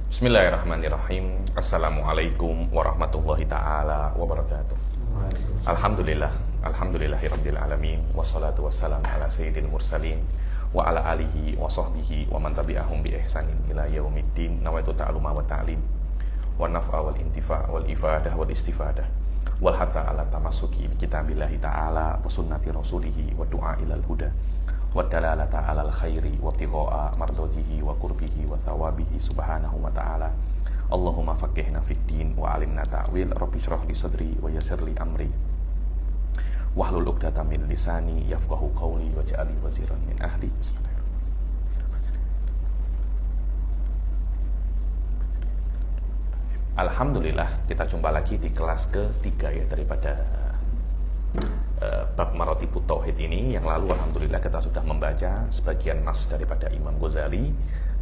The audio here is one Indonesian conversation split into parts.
Bismillahirrahmanirrahim. Assalamualaikum warahmatullahi ta'ala wabarakatuh. Alhamdulillah, alhamdulillahirabbil alamin, wassalatu wassalamu ala sayyidil mursalin wa ala alihi wa sahbihi wa man tabi'ahum bi ihsanin ila yaumiddin. Nawaitu ta'aluma wa ta'lim wa naf'a wal intifa' wal ifadah wal istifadah wal hatha ala tamassuki bi kitabillahi ta'ala wa sunnati rasulihi wa du'a ilal huda wa dalalata alal khairi wa ibtigha'a mardatihi wa qurbihi wa thawabihi subhanahu wa ta'ala. Allahumma faqihna fid din wa alimna ta'wil. Rabbi shrah li sadri wa yassir li amri wahlul 'uqdatam min lisani yafqahu qawli waj'al li waziran min ahli. Alhamdulillah, kita jumpa lagi di kelas ketiga ya daripada bab Maratibut Tauhid ini. Yang lalu alhamdulillah kita sudah membaca sebagian nas daripada Imam Ghazali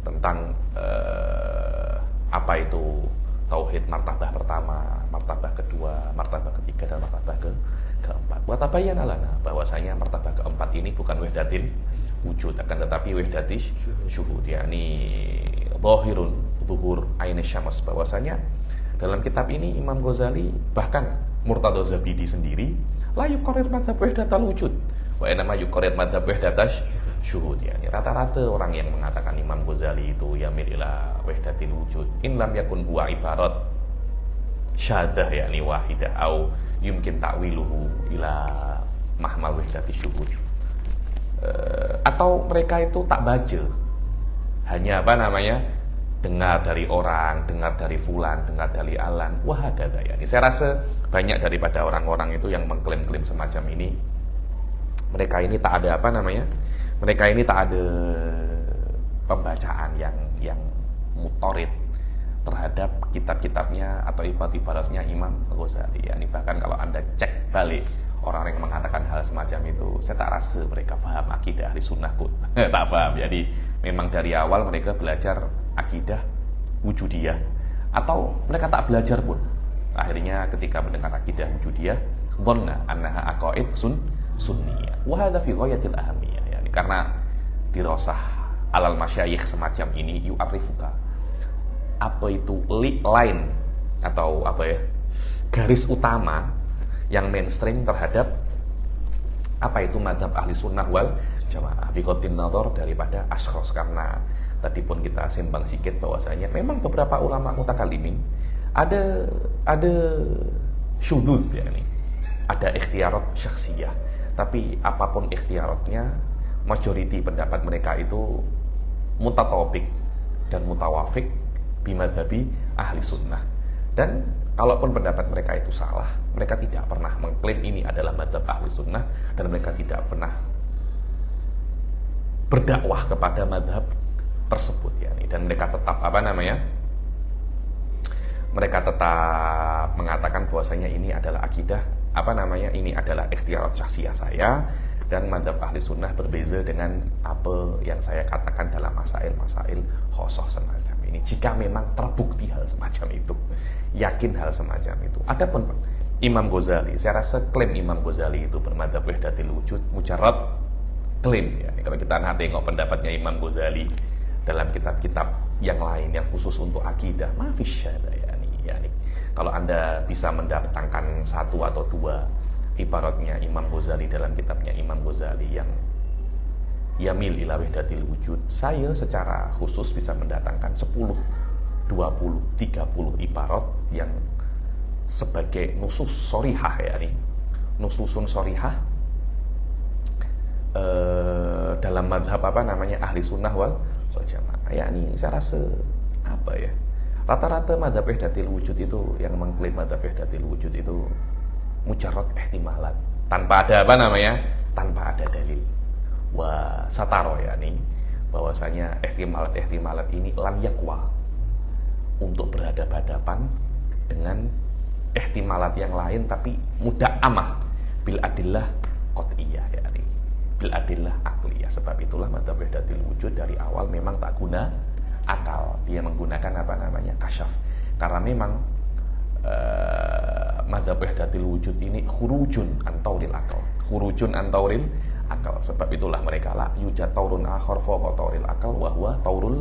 tentang apa itu tauhid, martabah pertama, martabah kedua, martabah ketiga, dan martabah keempat. Wa tabayyana lana bahwasanya martabah keempat ini bukan wahdatil wujud, akan tetapi wahdatis syuhud, yakni zahirun zuhur ain syams. Bahwasanya dalam kitab ini Imam Ghazali, bahkan Murtada Zabidi sendiri, la yuqarrir madzhab wahdatul wujud wa inma yuqarrir madzhab wahdatas syuhud. Ya, rata-rata orang yang mengatakan Imam Ghazali itu yamil ila wahdatil wujud in lam yakun huwa ibarat syadah yakni wahidah au yumkin ta'wiluhu ila mahmal wahdatis syuhud. Atau mereka itu tak baca, hanya dengar dari orang, dengar dari fulan, dengar dari alan, wahagada. Ya, saya rasa banyak daripada orang-orang itu yang mengklaim-klaim semacam ini, mereka ini tak ada mereka ini tak ada pembacaan yang mutorid terhadap kitab-kitabnya atau ibarat-ibaratnya Imam Ghazali. Ya, bahkan kalau Anda cek balik orang yang mengatakan hal semacam itu, saya tak rasa mereka paham akidah ahli sunnah kot. Tak paham. Jadi memang dari awal mereka belajar akidah wujudiyah, atau mereka tak belajar pun. Akhirnya ketika mendengar akidah wujudiyah, dhanna annaha aqaid sunniyah. Wa hadza fi ghayatil ahamiyah. Yani karena dirasah alal masyayikh semacam ini yu'arifuka, apa itu line atau garis utama yang mainstream terhadap apa itu mazhab ahli sunnah wal jamaah biqatin nadhar daripada ashkhas. Karena tadi pun kita simpang sikit bahwasanya memang beberapa ulama mutakallimin ada syudud, yakni ada ikhtiarat syakhsiyah, tapi apapun ikhtiaratnya, majority pendapat mereka itu mutatawabik dan mutawafik bimadzhabi ahli sunnah. Dan kalaupun pendapat mereka itu salah, mereka tidak pernah mengklaim ini adalah mazhab ahli sunnah, dan mereka tidak pernah berdakwah kepada mazhab tersebut, yakni. Dan mereka tetap mereka tetap mengatakan bahwasanya ini adalah akidah ini adalah ikhtiarat syakhsiyah saya, dan mazhab ahli sunnah berbeza dengan apa yang saya katakan dalam masail-masail khosoh semacam ini. Jika memang terbukti hal semacam itu, yakin hal semacam itu. Adapun Imam Ghazali, saya rasa klaim Imam Ghazali itu bermadzhab wahdatil wujud mujarrad klaim, ya. Kalau kita tengok pendapatnya Imam Ghazali dalam kitab-kitab yang lain yang khusus untuk akidah, mafis syada, yani. Kalau Anda bisa mendatangkan satu atau dua ibaratnya Imam Ghazali dalam kitabnya Imam Ghazali yang yamil ila wahdatil wujud, saya secara khusus bisa mendatangkan 10, 20, 30 ibarat yang sebagai nusus sorihah, yakni nususun sorihah dalam madhab ahli sunnah wal jamaah. Yakni saya rasa rata-rata madhab wahdatil wujud itu, yang mengklaim madhab wahdatil wujud itu mujarrad ihtimalat, tanpa ada tanpa ada dalil. Wa sataro, yakni bahwasanya ihtimalat ini lam yakwa, untuk berhadapan-hadapan dengan ihtimalat yang lain, tapi muda'amah bil adillah qat'iyah, yakni bil adillah aqliyah. Sebab itulah madzhab wahdatil wujud dari awal memang tak guna akal, dia menggunakan kasyaf. Karena memang madzhab wahdatil wujud ini khurujun an tauril akal. Sebab itulah mereka la yujad taurun akhar fawqa tauril akal wa huwa taurul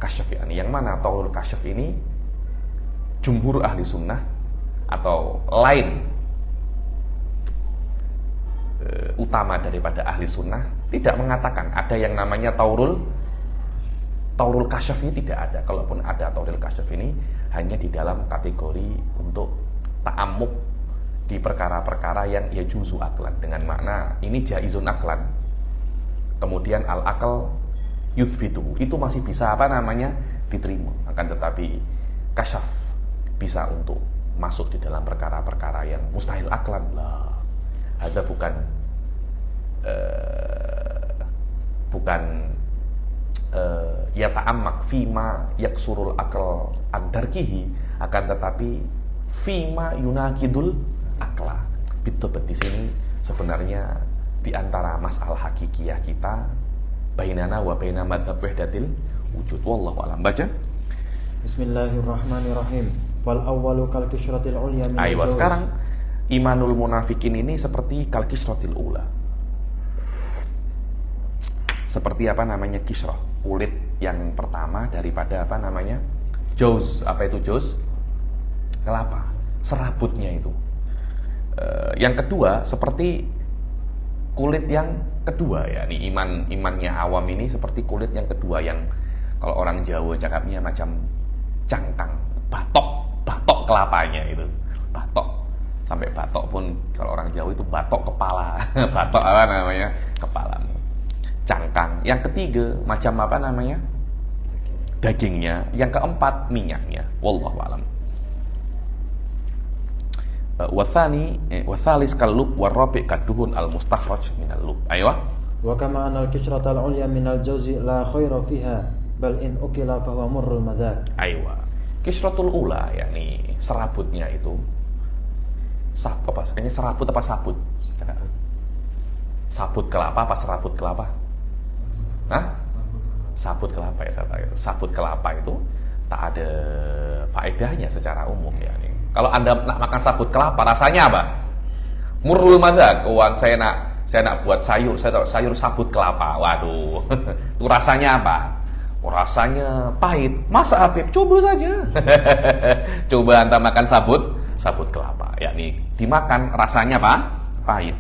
kasyaf, yakni yang mana taurul kasyaf ini jumhur ahli sunnah atau lain utama daripada ahli sunnah tidak mengatakan ada yang namanya taurul kasyaf. Ini tidak ada. Kalaupun ada taurul kasyaf ini hanya di dalam kategori untuk ta'ammuk di perkara-perkara yang ya juzu aklan, dengan makna ini jaizun aklan, kemudian al akal yuthbitu, itu masih bisa diterima. Akan tetapi kasyaf bisa untuk masuk di dalam perkara-perkara yang mustahil aklan lah. Ada bukan ya ta'ammak fima yaksurul akal ad-darkihi, akan tetapi fima yunakidul akla. Bitobet di sini sebenarnya di antara masalah hakikiyah kita bainana wa baina madzhab wahdatil wujud. Wallahu a'lam. Baca. Bismillahirrahmanirrahim. Fal awwalu kal kisratil ulya min al-jawz. Sekarang imanul munafikin ini seperti kal kisratil ula. Seperti kisrah, kulit yang pertama daripada jauz. Apa itu jauz? Kelapa, serabutnya itu. Yang kedua seperti kulit yang kedua, ya. Ini imannya awam ini seperti kulit yang kedua, yang kalau orang Jawa cakapnya macam cangkang, batok kelapanya itu, batok. Sampai batok pun kalau orang Jawa itu batok kepala, batok kepala. Cangkang. Yang ketiga macam dagingnya. Yang keempat minyaknya. Wallahu a'lam. Wathalis kalub warabi kaduhun al mustakhraj minal lub. Ayo. Wa kama anal kisratal ulya minal jawzi la khaira fiha bal in ukila fa huwa murrul madzak. Ayo. Kisratul ula, yakni serabutnya itu. Serabut apa sabut? Sabut kelapa apa serabut kelapa? Sabut kelapa ya, sabut kelapa itu tak ada faedahnya secara umum, ya. Kalau Anda nak makan sabut kelapa, rasanya apa? Murrul madzak. Saya nak buat sayur sabut kelapa. Waduh. Itu rasanya apa? Rasanya pahit. Masa Habib? Coba saja. Coba Anda makan sabut kelapa, yakni dimakan rasanya apa? Pahit.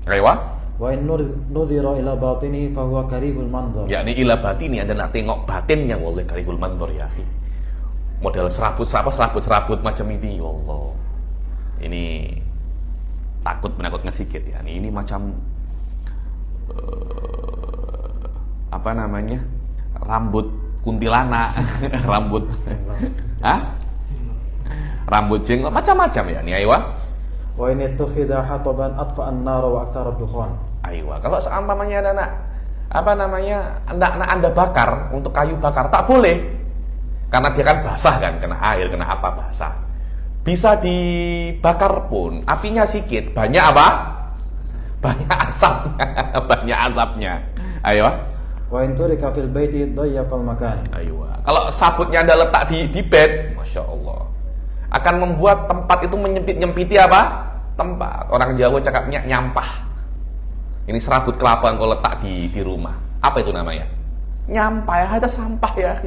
Rewa? Wa in nudhira ila batini fa huwa karihul manzar. Yakni ila batini, Anda nak tengok batinnya, wallahi karihul manzar, ya. Model serabut macam ini, wallah. Ini menakutkan sedikit, ya. Ini macam rambut kuntilanak, rambut jenglot, macam-macam, ya. Ini ayo. Wa in tukhidha hataban atfa an-nar wa aktsara dukhan. Ayo, kalau seumpamanya Anda bakar untuk kayu bakar, tak boleh. Karena dia kan basah kan, kena air, kena apa basah. Bisa dibakar pun, apinya sedikit, banyak apa? Banyak asapnya. Ayo. Wa in turika fil baiti dayyaqal makan. Ayo. Kalau sabutnya Anda letak di bed, Masya Allah, akan membuat tempat itu menyempiti apa? Tempat. Orang Jawa cakapnya nyampah. Ini serabut kelapa yang kau letak di rumah. Apa itu namanya? Nyampah, ya, ada sampah, ya.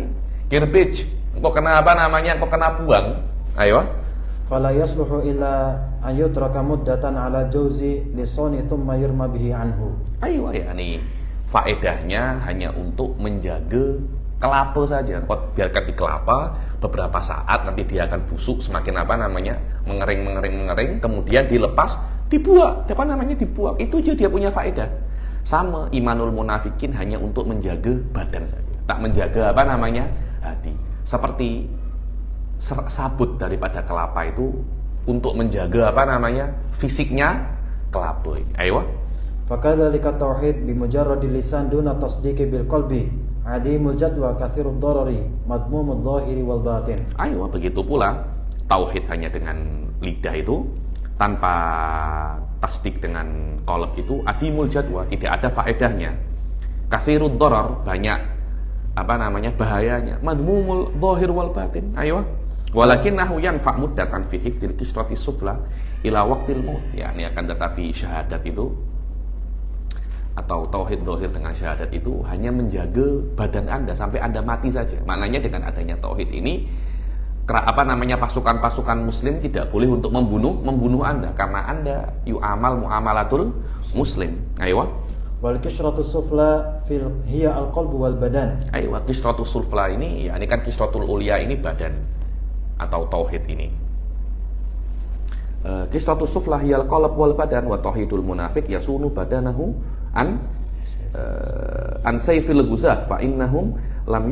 Garbage. Kau kena Kau kena buang. Ayo. Fala yasluhu illa an yutraka muddatan ala jawzi lisani thumma yurma bihi anhu. Ayo, ya, nih. Faedahnya hanya untuk menjaga kelapa saja. Kau biarkan di kelapa beberapa saat, nanti dia akan busuk, semakin mengering, kemudian dilepas, dibuang. Dibuang. Itu aja dia punya faedah. Sama imanul munafikin hanya untuk menjaga badan saja, tak menjaga hati. Seperti sabut daripada kelapa itu untuk menjaga fisiknya kelapa ini. Ayo. Fakadzalika tauhid bi mujarradil lisan duna tasdiqi bil qalbi adimul jadwa katsirud darari madmumudz zahiri wal batin. Ayo, begitu pula tauhid hanya dengan lidah itu tanpa tasdik dengan qalb itu adimul jadwa, tidak ada faedahnya. Katsirud darar, banyak bahayanya. Madmumul zahir wal batin. Ayo. Walakinnahu yanfa' muddatan fi hifdzil kisrati sufla ila waqtil maut. Ya, ini akan tetapi syahadat itu atau tauhid zahir dengan syahadat itu hanya menjaga badan Anda sampai Anda mati saja. Maknanya dengan adanya tauhid ini pasukan-pasukan muslim tidak boleh untuk membunuh Anda karena Anda yu'amal muamalatul muslim. Ayo. Wal kisratu sufla hiya al-qalbu wal badan. Ayo, kisratu sufla ini ya ini kan kisratul ulia ini badan atau tauhid ini. Kisratu sufla hiya al-qalb wal badan wa tauhidul munafiq yasunu badanahu an sayfil ghuzah fa innahum lam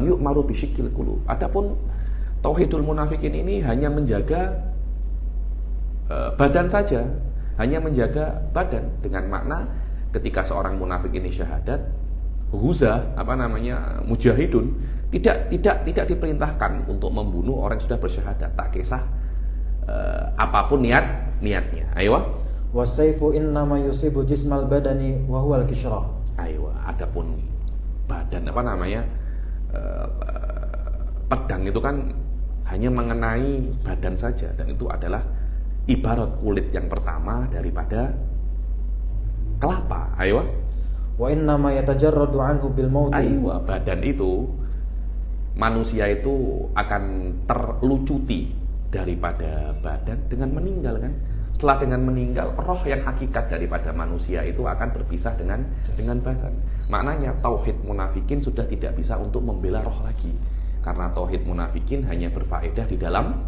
yu'maru bi syikkil qulub. Adapun tauhidul munafikin ini hanya menjaga badan saja, hanya menjaga badan dengan makna ketika seorang munafik ini syahadat, ghuzah mujahidun tidak diperintahkan untuk membunuh orang yang sudah bersyahadat, tak kisah apapun niatnya. Ayo. Wasayfu innama yusibu jismal badani wa huwa al-kisra. Ayo, adapun badan pedang itu kan hanya mengenai badan saja dan itu adalah ibarat kulit yang pertama daripada kelapa. Ayo. Wa innama yatajarradu anhu bil mauti. Ayo, badan itu manusia itu akan terlucuti daripada badan dengan meninggal kan. Setelah dengan meninggal, roh yang hakikat daripada manusia itu akan berpisah dengan badan. Maknanya tauhid munafikin sudah tidak bisa untuk membela roh lagi. Karena tauhid munafikin hanya berfaedah di dalam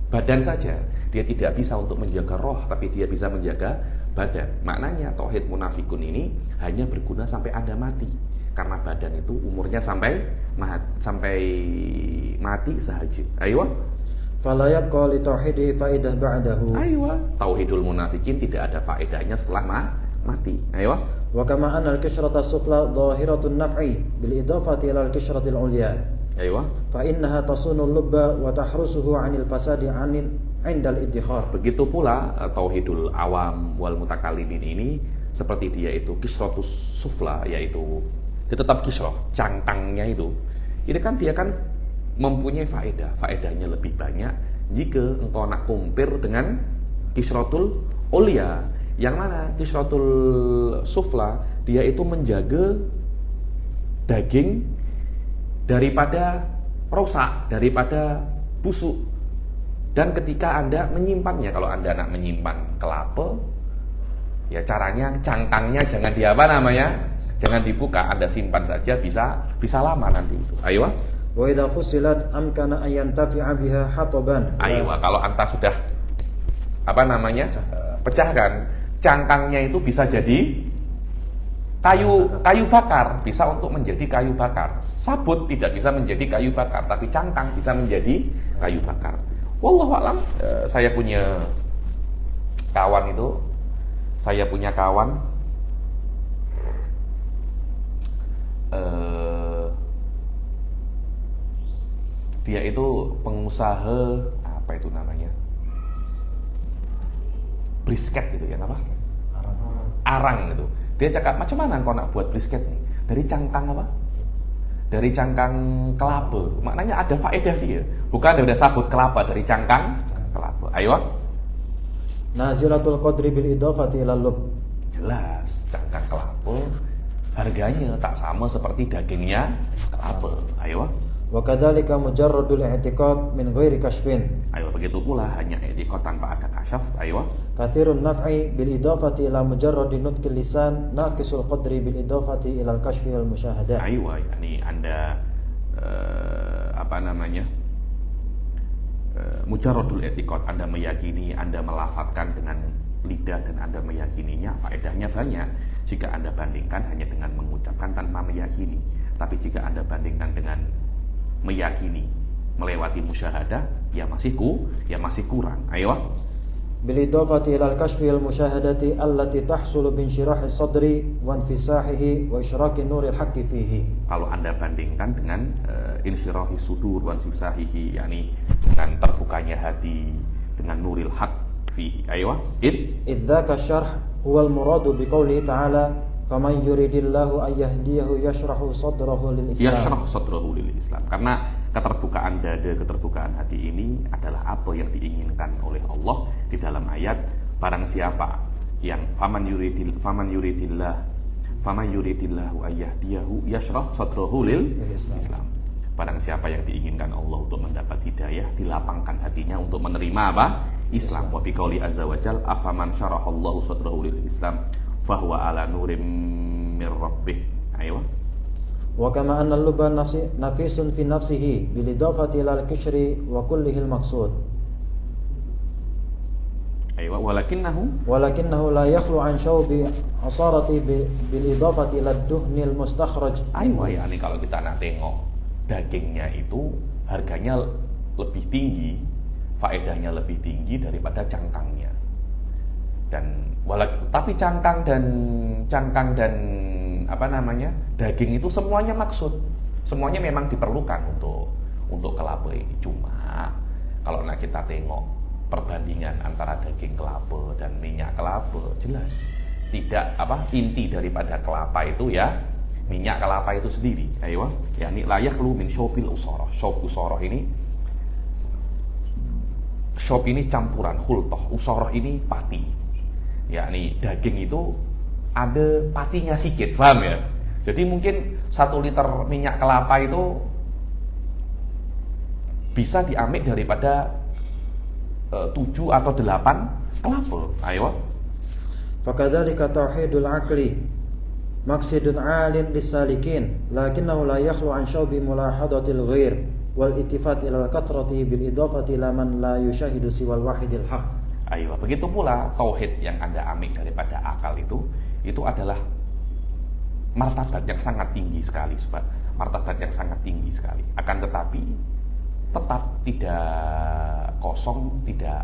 badan saja. Dia tidak bisa untuk menjaga roh, tapi dia bisa menjaga badan. Maknanya tauhid munafikun ini hanya berguna sampai Anda mati. Karena badan itu umurnya sampai mati sahaja. Ayo. Fala yabqa li tauhidihi faidah ba'dahu. Ayo. Tauhidul munafikin tidak ada faedahnya setelah mati. Ayo. Wa kama anna al-kishrata sufla dhahiratun naf'i bil idafati ila al-kishratil ulya. Ayo. Fa innaha tasunu al-lubba wa tahrusuhu 'anil fasadi 'indal iddikhar. Begitu pula tauhidul awam wal mutakallimin ini seperti dia itu kisratus sufla, yaitu dia tetap kisrah, cangkangnya itu. Ini kan dia kan mempunyai faedahnya lebih banyak jika engkau nak compare dengan kisratul ulia, yang mana kisratul sufla dia itu menjaga daging daripada rusak, daripada busuk. Dan ketika Anda menyimpannya, kalau Anda nak menyimpan kelapa, ya caranya cangkangnya jangan jangan dibuka, Anda simpan saja, bisa lama nanti itu. Ayo. Wa idza fusilat amkana an yantafi'a biha hataban. Ayo, kalau Anda sudah pecahkan, cangkangnya itu bisa jadi kayu bakar, bisa untuk menjadi kayu bakar. Sabut tidak bisa menjadi kayu bakar, tapi cangkang bisa menjadi kayu bakar. Wallahu a'lam. Saya punya kawan dia itu pengusaha brisket gitu ya, apa? Arang gitu. Dia cakap, macam mana kau nak buat brisket nih? Dari cangkang apa? Dari cangkang kelapa. Maknanya ada faedah dia. Bukan dari sabut kelapa, dari cangkang kelapa. Ayo. Nazilatul qadri bil idafati ila lub. Jelas, cangkang kelapa harganya tak sama seperti dagingnya kelapa. Ayo. Wa kadzalika mujarradul i'tiqad min ghairi kashfin. Ayo, begitu pula hanya i'tiqad tanpa ada kasyaf. Ayo. Katsirun naf'i bil idafati ila mujarradi nutqil lisan naqisul qadri bil idafati ila al kashfi wal musyahadah. Ayo, yakni Anda mujarradul i'tiqad, Anda meyakini, Anda melafadzkan dengan lidah dan Anda meyakininya, faedahnya banyak jika Anda bandingkan hanya dengan mengucapkan tanpa meyakini. Tapi jika Anda bandingkan dengan meyakini melewati musyahadah, ya masih kurang. Ayo. Bil idafati ila al-kashfi wal musyahadati allati tahsulu bi inshirahi sadri wa infisahihi wa isyraqi nuril haqqi fihi. Kalau Anda bandingkan dengan insyirahi sudur wa infisahihi, yakni dengan terbukanya hati, dengan nuril haqq fihi. Ayo. Idzaka syarh huwa al-muradu bi qoulihi ta'ala faman yuridillahu an yahdiyahu yashrahu sadrahu lil Islam. Yashrah sadrahu lil Islam. Karena keterbukaan dada, keterbukaan hati ini adalah apa yang diinginkan oleh Allah di dalam ayat, barang siapa yang faman yuridillahu ayyahdiyahu yashrah sadrahu lil Islam. Barang siapa yang diinginkan Allah untuk mendapat hidayah, dilapangkan hatinya untuk menerima apa? Islam. Wa biqauli azza wajal afaman syarahallahu sadrahu lil Islam fahuwa ala nurim mir rabbih. Ayo. Wa kama anna al-lubba nafisun fi nafsihi bil idafati ila al-kishri wa kullihi al-maqsud. Ayo, walakinnahu la yakhlu an syaubi asarati bil idafati ila ad-duhni al-mustakhraj. Ayo, ya ini kalau kita nak tengok dagingnya itu harganya lebih tinggi, faedahnya lebih tinggi daripada cangkangnya. Dan tapi cangkang dan apa namanya daging itu semuanya maksud, semuanya memang diperlukan untuk kelapa ini. Cuma kalau nak kita tengok perbandingan antara daging kelapa dan minyak kelapa, jelas tidak inti daripada kelapa itu ya minyak kelapa itu sendiri. Ayo, ya ini layak lu min syaubil usara. Syaub usara ini, syaub ini campuran khultoh, usara ini pati. Yakni daging itu ada patinya sikit, paham ya? Jadi mungkin 1 liter minyak kelapa itu bisa diambil daripada 7 atau 8 kelapa. Ayo. Fakadzalika tauhidul aqli maqsidun 'alin lis-salikin lakinnahu la yakhlu an syaubi mulahadatil ghair wal ittifat ila al-kathrati bil idafati ila man la yushahidu siwal wahidil haq. Ayo, begitu pula tauhid yang Anda ambil daripada akal itu adalah martabat yang sangat tinggi sekali, Sobat. Martabat yang sangat tinggi sekali. Akan tetapi tetap tidak kosong, tidak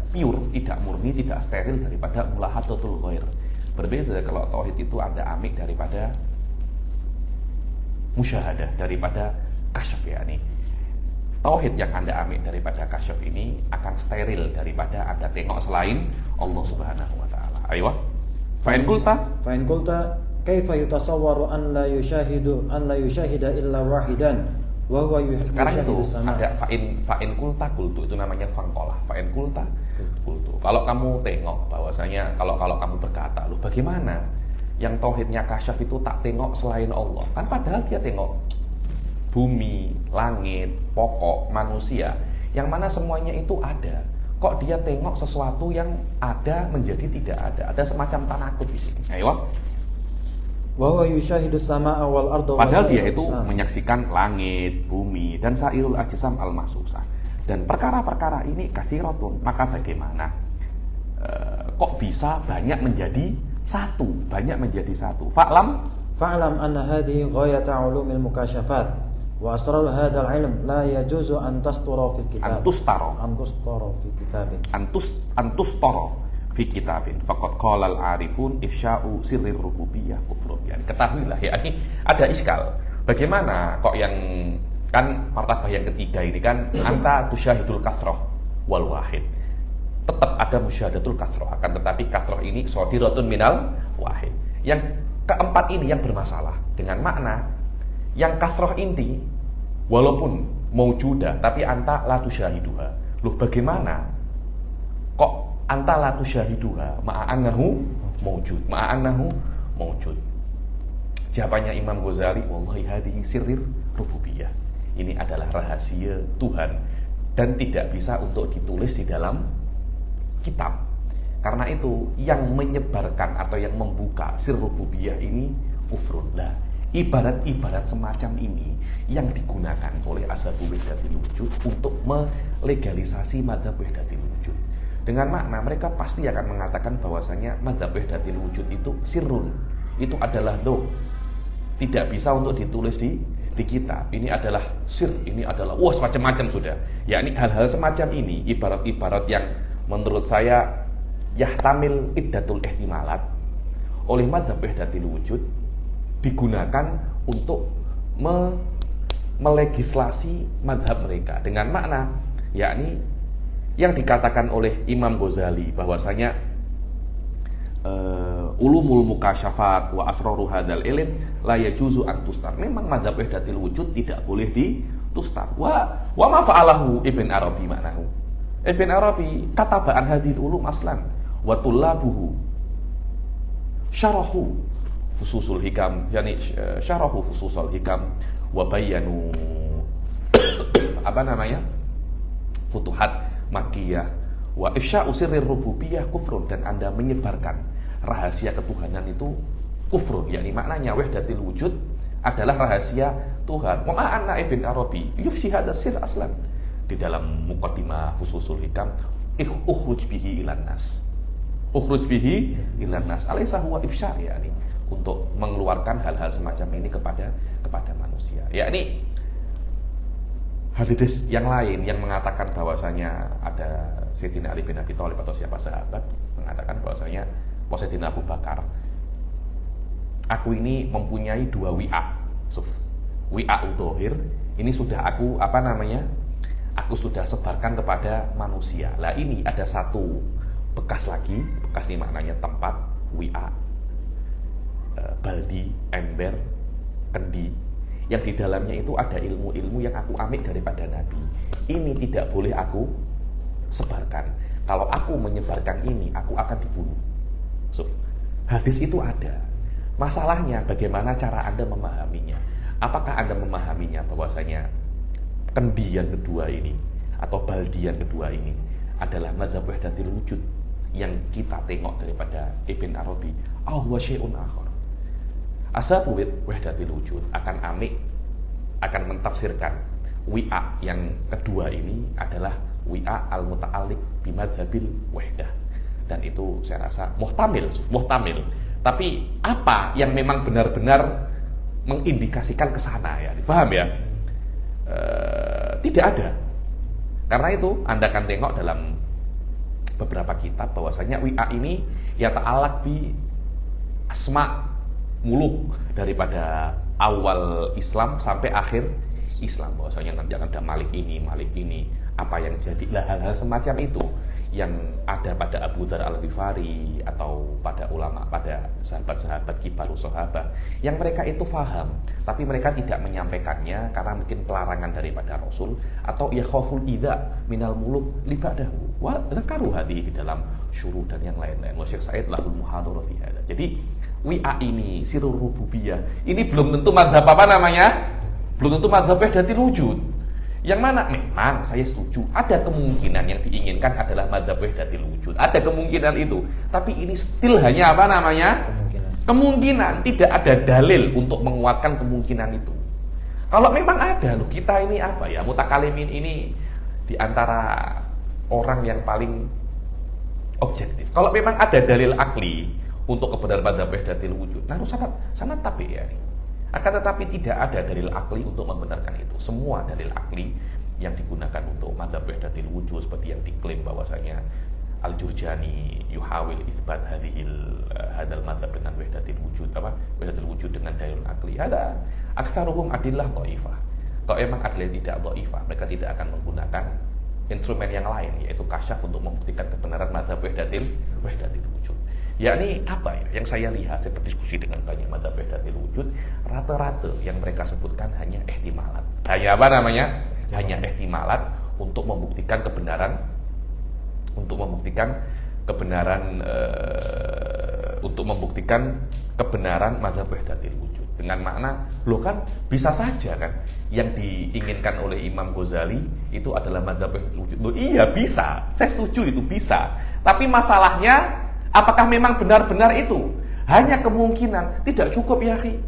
pure, tidak murni, tidak steril daripada mulahadatul ghair. Berbeza kalau tauhid itu Anda ambil daripada musyahadah, daripada kasyaf, ya nih. Tauhid yang Anda ambil daripada kasyaf ini akan steril daripada Anda tengok selain Allah Subhanahu wa taala. Ayo. Fa in qulta kaifa yutasawwaru an la yushahida illa wahidan wa huwa yushahidu sama. Ada fa'in kulta kultu, itu namanya fangkolah. Fa'in kulta kultu. Kalau kamu tengok bahwasanya kalau kamu berkata, lu bagaimana yang tauhidnya kasyaf itu tak tengok selain Allah? Kan padahal dia tengok bumi, langit, pokok, manusia, yang mana semuanya itu ada. Kok dia tengok sesuatu yang ada menjadi tidak ada? Ada semacam tanakut di sini. Ayo. Wa huwa yushahidu samaa wal arda. Padahal dia itu menyaksikan langit, bumi, dan sairul ajsam al-mahsusah. Dan perkara-perkara ini kathiratun. Maka bagaimana? Kok bisa banyak menjadi satu? Banyak menjadi satu. Fa'lam anna hadhihi ghayatu ulumil mukasyafat. Wa asrar hadzal ilm la yajuzu an tastara fi kitab. Antustara fi kitabin. Faqad qala al-arifun ifsya'u sirrir rububiyyah kufrun. Yani ketahuilah ya, ini ada iskal. Bagaimana kok yang kan martabah yang ketiga ini kan anta tusyahidul kasrah wal wahid. Tetap ada musyahadatul kasrah, akan tetapi kasrah ini shadiratun minal wahid. Yang keempat ini yang bermasalah dengan makna yang kasrah inti walaupun maujudah tapi anta la tusyahiduha. Loh bagaimana kok anta la tusyahiduha ma'annahu maujud. Jawabannya Imam Ghazali, wallahi hadhihi sirrir rububiyah. Ini adalah rahasia Tuhan dan tidak bisa untuk ditulis di dalam kitab. Karena itu yang menyebarkan atau yang membuka sir rububiyah ini kufrun. Lah, ibarat semacam ini yang digunakan oleh ashabu wahdatil wujud untuk melegalisasi madzhab wahdatil wujud. Dengan makna mereka pasti akan mengatakan bahwasanya madzhab wahdatil wujud itu sirrun. Itu adalah tidak bisa untuk ditulis di kitab. Ini adalah sir, ini adalah semacam-macam sudah. Ya, ini hal-hal semacam ini ibarat-ibarat yang menurut saya yahtamil iddatul ihtimalat oleh madzhab wahdatil wujud digunakan untuk melegislasi madzhab mereka dengan makna yakni yang dikatakan oleh Imam Ghazali bahwasanya ulumul mukasyafat wa asraru hadzal ilm la yajuzu an tustar. Memang madzhab wahdatil wujud tidak boleh ditustar. Wa ma fa'alahu Ibn Arabi maknahu. Ibn Arabi katabaan hadil ulum aslan wa tullabuhu syarahu fususul hikam, yani syarahu fususul hikam wa bayyanu futuhat Makkiyah wa ifsya'u sirrir rububiyah kufrun, dan Anda menyebarkan rahasia ketuhanan itu kufrun, yakni maknanya wahdatil wujud adalah rahasia Tuhan. Wa anna Ibn Arabi yufshi hadzal sir aslan, di dalam muqaddimah Fususul Hikam, ukhruj bihi ilan nas. Ukhruj bihi ilan nas. Alaysa huwa ifsya, yakni untuk mengeluarkan hal-hal semacam ini kepada manusia. Yakni hadis yang lain yang mengatakan bahwasanya ada Sayyidina Ali bin Abi Thalib atau siapa sahabat mengatakan bahwasanya Sayyidina Abu Bakar, aku ini mempunyai 2 wi'a. Wi'a udhohir, ini sudah aku aku sudah sebarkan kepada manusia. Lah ini ada satu bekas lagi, bekas ini maknanya tempat, wi'a, baldi, ember, kendi, yang di dalamnya itu ada ilmu-ilmu yang aku ambil daripada Nabi. Ini tidak boleh aku sebarkan. Kalau aku menyebarkan ini, aku akan dibunuh. Hadis itu ada. Masalahnya bagaimana cara Anda memahaminya? Apakah Anda memahaminya bahwasanya kendi yang kedua ini atau baldi yang kedua ini adalah mazhab wahdatil wujud yang kita tengok daripada Ibn Arabi, huwa syai'un akhar. Ashabu wahdatil wujud akan mentafsirkan wi'a yang kedua ini adalah wi'a al-muta'alliq bimadzhabil wahdah, dan itu saya rasa muhtamil. Tapi apa yang memang benar-benar mengindikasikan ke sana, ya, paham ya? Tidak ada. Karena itu Anda akan tengok dalam beberapa kitab bahwasanya wi'a ini ya ta'alaq bi asma muluk, daripada awal Islam sampai akhir Islam, bahwasanya nanti akan ada Malik ini, apa yang jadi. Hal-hal semacam itu yang ada pada Abu Dzar Al-Ghifari atau pada ulama, pada sahabat-sahabat kibarus sahabat, yang mereka itu faham, tapi mereka tidak menyampaikannya karena mungkin pelarangan daripada Rasul, atau ya khauful idza minal muluk libadahu wa dzakaru hadhihi di dalam syuruh dan yang lain-lain. Wa Syekh Said lahul muhadharah fi hadza. Jadi wi'a ini sirrul rububiyah ini belum tentu mazhab belum tentu mazhab wahdatil wujud. Yang mana memang saya setuju ada kemungkinan yang diinginkan adalah mazhab wahdatil wujud, ada kemungkinan itu, tapi ini still hanya kemungkinan, tidak ada dalil untuk menguatkan kemungkinan itu. Kalau memang ada, kita ini mutakalimin ini di antara orang yang paling objektif. Kalau memang ada dalil akli untuk kebenaran mazhab wahdatil wujud, harus sanad tabi ya. Akan tetapi tidak ada dalil akli untuk membenarkan itu. Semua dalil akli yang digunakan untuk mazhab wahdatil wujud seperti yang diklaim bahwasanya Al-Jurjani yuhawil isbat hadal mazhab dengan wahdatil wujud dengan dalil akli. Ada aktsaruhum adillah dhaifah. Kalau emang adillah tidak dhaifah, mereka tidak akan menggunakan instrumen yang lain, yaitu kasyaf, untuk membuktikan kebenaran mazhab wahdatil wujud. Yakni yang saya lihat, saya berdiskusi dengan banyak mazhab wahdatil wujud, rata-rata yang mereka sebutkan hanya ihtimalat. Hanya ihtimalat untuk membuktikan kebenaran mazhab wahdatil wujud. Dengan makna, kan bisa saja kan yang diinginkan oleh Imam Ghazali itu adalah mazhab wahdatil wujud. Iya bisa, saya setuju itu bisa. Tapi masalahnya, apakah memang benar-benar itu? Hanya kemungkinan, tidak cukup ya akhi.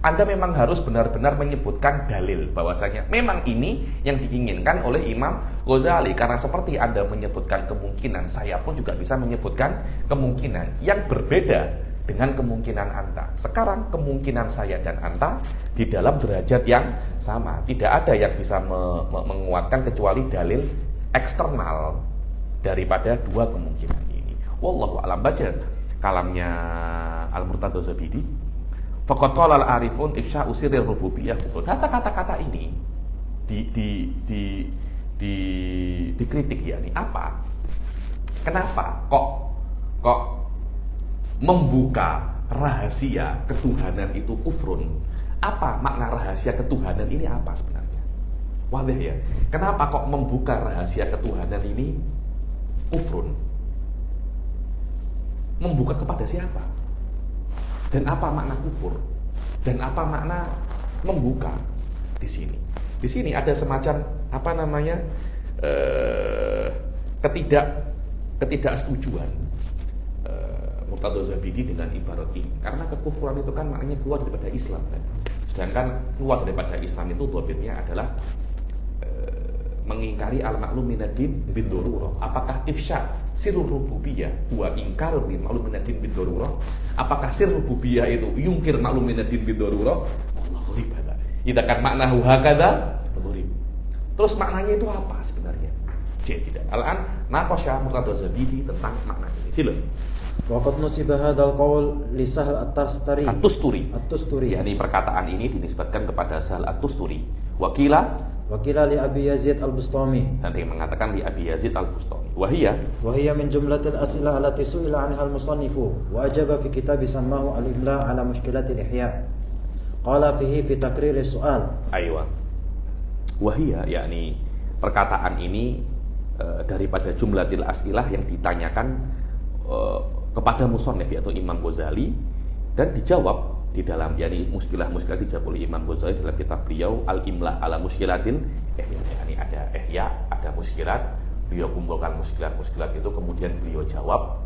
Anda memang harus benar-benar menyebutkan dalil bahwasanya memang ini yang diinginkan oleh Imam Ghazali. Karena seperti Anda menyebutkan kemungkinan, saya pun juga bisa menyebutkan kemungkinan yang berbeda dengan kemungkinan Anda. Sekarang kemungkinan saya dan Anda di dalam derajat yang sama. Tidak ada yang bisa menguatkan kecuali dalil eksternal daripada dua kemungkinan ini. Wallahu a'lam. Baca kalamnya Al-Murtada Zabidi, faqad qala al-arifun ifsya'u sirrir rububiyyah kufrun. Kata-kata ini dikritik, ya nih apa? Kenapa kok membuka rahasia ketuhanan itu kufrun? Apa makna rahasia ketuhanan ini apa sebenarnya? Wadah ya. Kenapa kok membuka rahasia ketuhanan ini kufrun? Membuka kepada siapa? Dan apa makna kufur? Dan apa makna membuka di sini? Di sini ada semacam apa namanya ketidaksetujuan Murtadha Zabidi dengan ibarat ini. Karena kekufuran itu kan maknanya keluar daripada Islam kan. Sedangkan keluar daripada Islam itu dhabitnya adalah mengingkari al-ma'lum minad-din bid-darurah. Apakah ifsya sirrul rububiyah wa ingkar bil ma'lum minad-din bid-darurah? Apakah sir rububiyah itu yungkir ma'lum minad-din bid-darurah? Wallahu a'lam. Idza kan maknahu hakadha dzurib. Terus maknanya itu apa sebenarnya? Tidak. Al-an naqasha Murtadha Zabidi tentang makna ini. Sila. Waqad nusiba hadzal qaul li Sahl at-Tustari. At-Tusturi. Yani perkataan ini dinisbatkan kepada Sahl at-Tusturi. Wakila li Abi Yazid al-Bustami. Nanti mengatakan li Abi Yazid al-Bustami. Wahia min jumlatil as'ilah allati su'ila 'anha al-musannifu wa ajaba fi kitab sammahu al-imla' 'ala mushkilatil ihya. Qala fihi fi takrir as-su'al. Aywa. Wahia yakni perkataan ini daripada jumlatil as'ilah yang ditanyakan kepada musannif yaitu Imam Ghazali dan dijawab di dalam yakni muskilah-muskilah dijawab oleh Imam Ghazali dalam kitab beliau Al-Imla' ala Muskilatin yakni ada ihya, ada muskilat, beliau kumpulkan muskilat-muskilat itu kemudian beliau jawab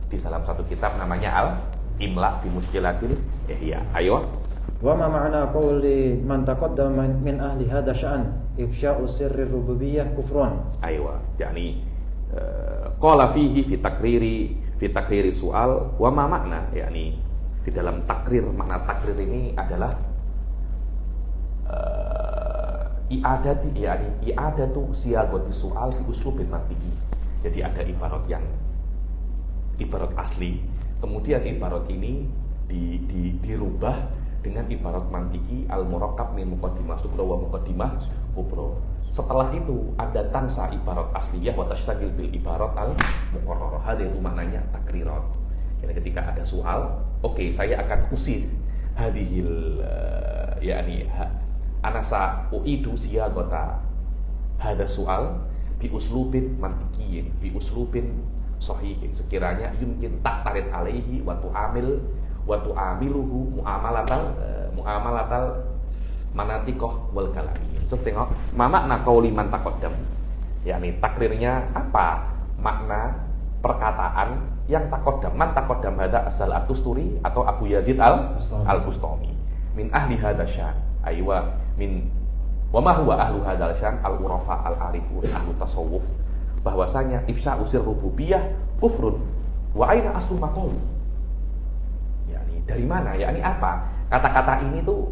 di dalam satu kitab namanya Al-Imla' fi Muskilatil Ihya. Ayo. Wa ma ma'na qawli man taqaddama min ahli hadha sya'an ifsya'u sirri rububiyyah kufrun. Ayo, yakni qala fihi fi takriri soal wa ma makna yakni di dalam takrir, makna takrir ini adalah i'adatu siyagati soal bi uslubin mantiqi. Jadi ada ibarat asli, kemudian ibarat ini dirubah dengan ibarat mantiki al-murakkab min muqaddimah sughra wa muqaddimah kubra. Setelah itu ada tansa ibarat asliyah wa tashtagil bil ibarat al-muqarrarah. Hada itu maknanya takrirat. Jadi ketika ada soal, oke, saya akan usir hadhil anasa uidu siyagata hada soal bi uslubin mantikiyin bi uslubin sahihin. Sekiranya yumkin taktarid alaihi wa tu'amiluhu muamalatal manatikoh wal kalami. So tengok makna qauli man taqaddam. Yakni takrirnya apa? Makna perkataan yang taqaddam. Man taqaddam hada asal at-Tusturi atau Abu Yazid al-Bustami. Min ahli hadha syan. Aywa min wa ma huwa ahlu hadzal syan al-urafa al-arifun ahlu tasawuf. Bahwasanya ifsya usir rububiyah kufrun wa aina aslu maqam. Yani dari mana? Yakni apa? Kata-kata ini tuh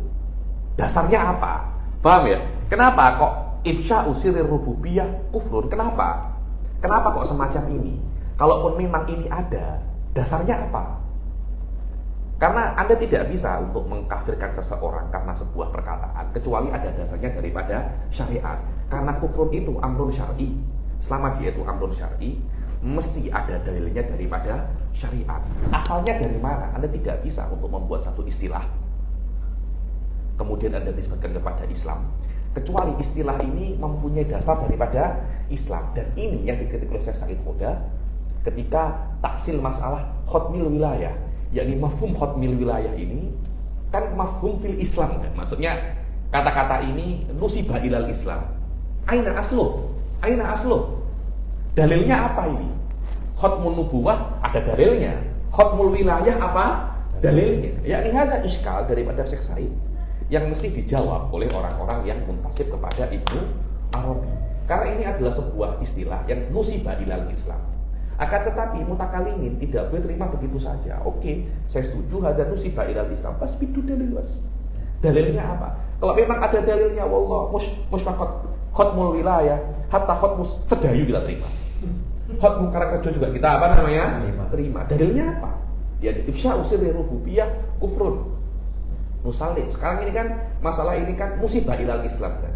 dasarnya apa? Paham ya? Kenapa kok ifsya usir rububiyah kufrun? Kenapa? Kenapa kok semacam ini? Kalaupun memang ini ada, dasarnya apa? Karena Anda tidak bisa untuk mengkafirkan seseorang karena sebuah perkataan kecuali ada dasarnya daripada syariat. Karena kufrun itu amrun syar'i. Selama dia itu amrun syar'i, mesti ada dalilnya daripada syariat. Asalnya dari mana? Anda tidak bisa untuk membuat satu istilah kemudian Anda nisbatkan kepada Islam kecuali istilah ini mempunyai dasar daripada Islam. Dan ini yang dikritik oleh Syekh Said Khoda ketika taksil masalah khotmil wilayah, yakni mafhum khotmil wilayah ini kan mafhum fil Islam kan? Maksudnya kata-kata ini nusibah ilal Islam. Aina asluh? Dalilnya apa ini? Khotmul nubuwah ada dalilnya. Khotmul wilayah apa? Dalilnya. Yakni ada iskal daripada Syekh Said yang mesti dijawab oleh orang-orang yang muntasib kepada Ibnu Arabi. Karena ini adalah sebuah istilah yang nusibah ilal Islam. Akan tetapi mutakalimin tidak boleh terima begitu saja. Oke, saya setuju ada nusibah ilal Islam. Pas bidu dalil was. Dalilnya apa? Kalau memang ada dalilnya, wallah musfaqat khotmul wilayah, hatta khotmus sedayu kita terima. Khotmul karakter juga kita apa namanya? Terima. Dalilnya apa? Ya ifsya usir rububiyah kufrun. Musalim. Sekarang ini kan masalah ini kan musibah ilal Islam kan.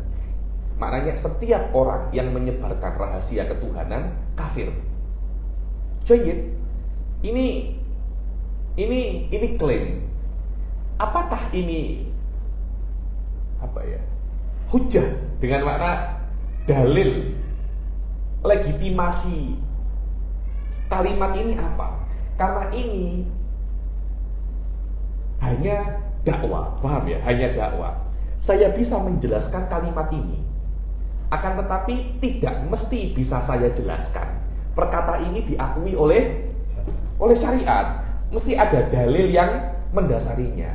Maknanya setiap orang yang menyebarkan rahasia ketuhanan kafir. Jayyid. Ini klaim. Apakah ini hujjah dengan makna dalil, legitimasi kalimat ini apa? Karena ini hanya dakwah, paham ya? Hanya dakwah. Saya bisa menjelaskan kalimat ini, akan tetapi tidak mesti bisa saya jelaskan. Perkata ini diakui oleh syariat, mesti ada dalil yang mendasarinya.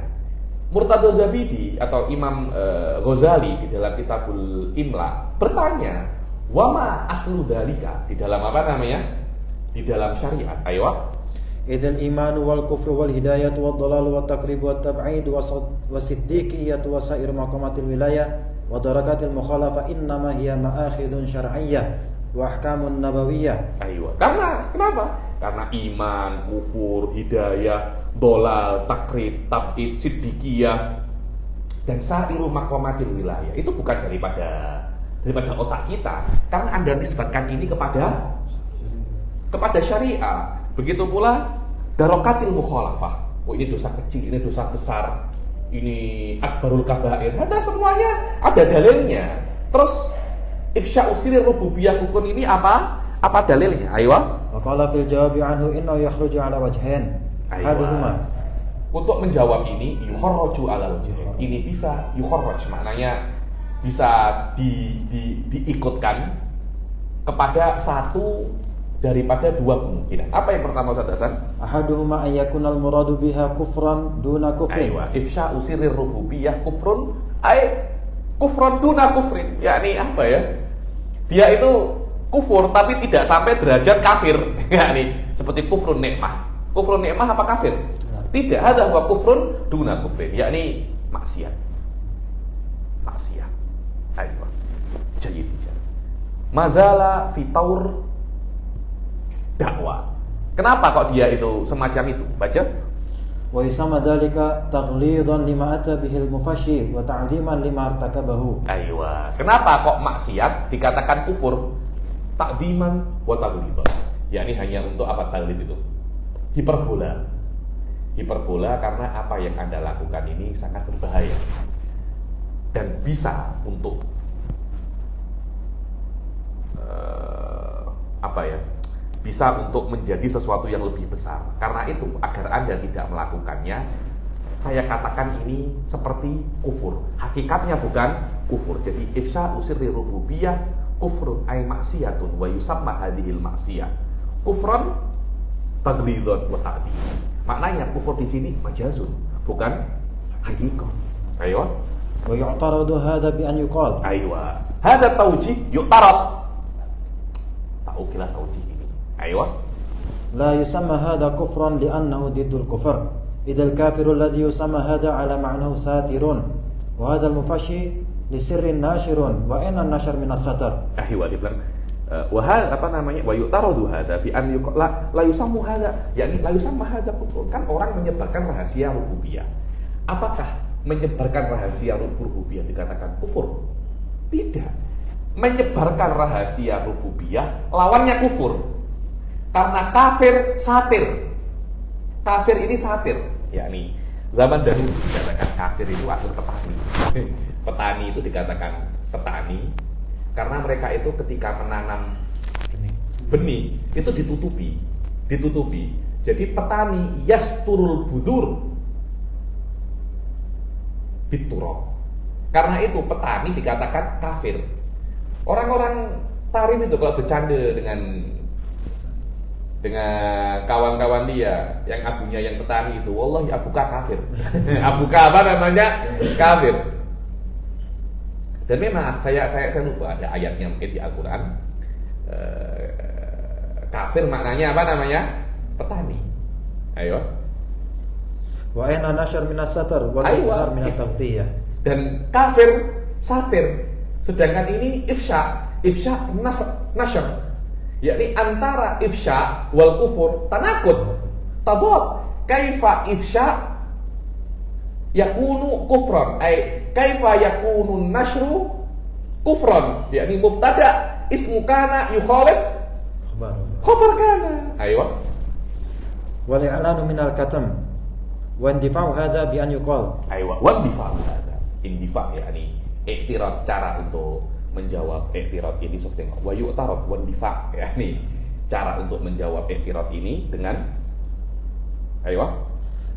Murtadho Zabidi atau Imam Ghazali di dalam Kitabul Imla bertanya, wama aslu dalika, di dalam apa namanya? Di dalam syariat. Ayo. Idzal iman wal kufru wal hidayah wal dhalal wat taqrib wat tab'id wasiddiqiyah wa sa'ir maqamatil wilayah wa darakatil mukhalafah innama hiya ma'akhidun syar'iyyah wa ahkamun nabawiyyah. Ayo. Kenapa? Karena iman, kufur, hidayah, dhalal, takrib, tab'id, siddiqiyah dan sa'iru maqamatil wilayah itu bukan daripada otak kita, karena Anda nisbatkan ini kepada syariah. Begitu pula darakatil mukhalafah. Oh, ini dosa kecil, ini dosa besar, ini akbarul kabair. Ada semuanya, ada dalilnya. Terus ifsya usilir rububiyah kufur ini apa? Apa dalilnya? Ayo. Wa qala fil jawabi anhu innahu yakhruju ala wajhain. Haduhuma. Untuk menjawab ini yukharraju ala wajhain. Ini bisa yukharraj, maknanya bisa diikutkan kepada satu daripada dua kemungkinan. Apa yang pertama Ustaz Hasan? Ahaduhuma ayyakunal muradu biha kufran duna kufrin. Aywa, ifsya usirir rububiyah kufrun ay kufrun duna kufrin. Yakni apa ya? Dia itu kufur tapi tidak sampai derajat kafir. Yakni seperti kufrun nikmah. Kufrun nikmah apa kafir? Tidak, ada wa kufrun duna kufrin. Yakni maksiat. Aywa. Jadi mazala fi taur dakwah. Kenapa kok dia itu semacam itu? Baca. Wa yusamma dzalika taghlidzan lima ata bihil mufashi wa ta'dhiman lima irtakabahu. Aywa. Kenapa kok maksiat dikatakan kufur? Ta'dhiman wa taghlidhan. Yakni hanya untuk apa taglid itu? Hiperbola. Hiperbola karena apa yang Anda lakukan ini sangat berbahaya dan bisa untuk bisa untuk menjadi sesuatu yang lebih besar. Karena itu, agar Anda tidak melakukannya, saya katakan ini seperti kufur. Hakikatnya bukan kufur. Jadi ifsya usirri rububiyah kufrun ay maksiyatun wa yusamma hadhil maksiyah kufran taghlidhan wa ta'dil. Maknanya kufur di sini majazun, bukan hakikat. Ayo. Wa yu'taradu hadha bi an yuqal. Aywa. Hadha tawjih yu'tarad. Ta'ukilah tawjih. أيوة لا يسمى هذا كفرا لأنه ضد الكفر إذا الكافر الذي يسمى هذا على معناه ساتر وهذا المفشي لسر ناشر وإن النشر من الستر. أيوة dibilang wahal apa namanya wa yu'taradu hadza bi an la yusammu hadza, yakni la yusamma hadza kufur. Kan orang menyebarkan rahasia rububiyah. Apakah menyebarkan rahasia rububiyah dikatakan kufur? Tidak. Menyebarkan rahasia rububiyah lawannya kufur. Karena kafir satir. Kafir ini satir. Yakni zaman dahulu dikatakan kafir itu akhir petani. Petani itu dikatakan petani karena mereka itu ketika menanam benih itu ditutupi. Jadi petani yasturul budur biturab. Karena itu petani dikatakan kafir. Orang-orang Tarim itu kalau bercanda dengan kawan-kawan dia yang abunya yang petani itu, wallahi abuka kafir. Abuka apa namanya? Kafir. Dan memang saya lupa ada ayatnya mungkin di Al-Qur'an. Kafir maknanya apa namanya? Petani. Ayo. Wa inna nashar minas satar wal ihar minat taghtiyah. Dan kafir satir. Sedangkan ini ifsya nasyar. Yakni antara ifsya wal kufur tanakut tabot. Kaifa ifsya yakunu kufran ay kaifa yakunu nashru kufran, yakni mubtada ismu kana yukhalif khabar kana. Ayo. Wal i'lanu min al-katam wa indifa'u hadha bi an yuqal. Ayo, wa indifa'u hadha. Indifa yakni Iktirad, cara untuk menjawab iktirad ini seperti wa yu'tarad wa difa, ya nih. Cara untuk menjawab iktirad ini dengan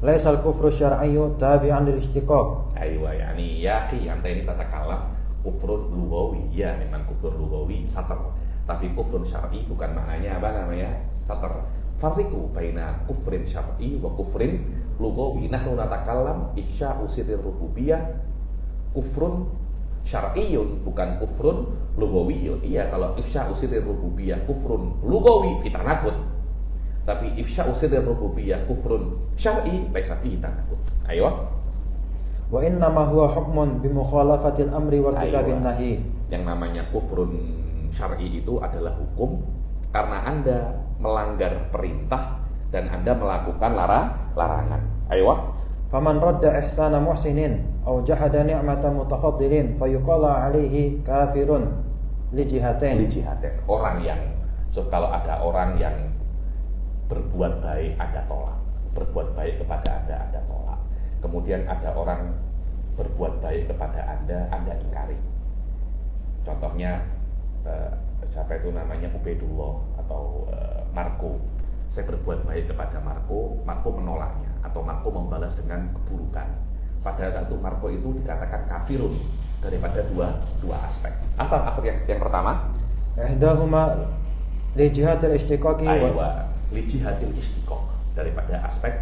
Laisal kufru syar'iyyu tabi'an lil istiqaq. Yani ya akhi, anta ini tatakalam kufrun lughawi. Ya, memang kufrun lughawi satar. Tapi kufrun syar'i bukan maknanya apa namanya? Satar. Farriqu baina kufrin syar'i wa kufrin lughawi. Nahnu natakalam ifsya'u sirrir rububiyah kufrun syar'iyyun, bukan kufrun lughawiyyun. Iya, kalau ifsya'u sirrir rububiyah kufrun lughawi fi tanaqud. Tapi ifsya'u sirrir rububiyah kufrun syar'i laisa fi tanaqud. Wa inna ma huwa hukmun bi mukhalafatil amri wa irtikabin nahi. Yang namanya kufrun syar'i itu adalah hukum karena Anda melanggar perintah dan Anda melakukan larangan. Faman radda ihsana muhsinin aw jahada ni'mata mutafaddilin fayuqala alaihi kafirun li jihatain. Orang yang kalau ada orang yang berbuat baik Anda tolak, berbuat baik kepada Anda tolak. Kemudian ada orang berbuat baik kepada Anda ingkari. Contohnya siapa itu namanya Ubaidullah atau Marco. Saya berbuat baik kepada Marco menolaknya atau Marco membalas dengan keburukan. Pada saat itu Marco itu dikatakan kafirun daripada dua aspek. Apa yang pertama? Ihdahuma li jihadil istiqaqi li jihadil istiqaq, daripada aspek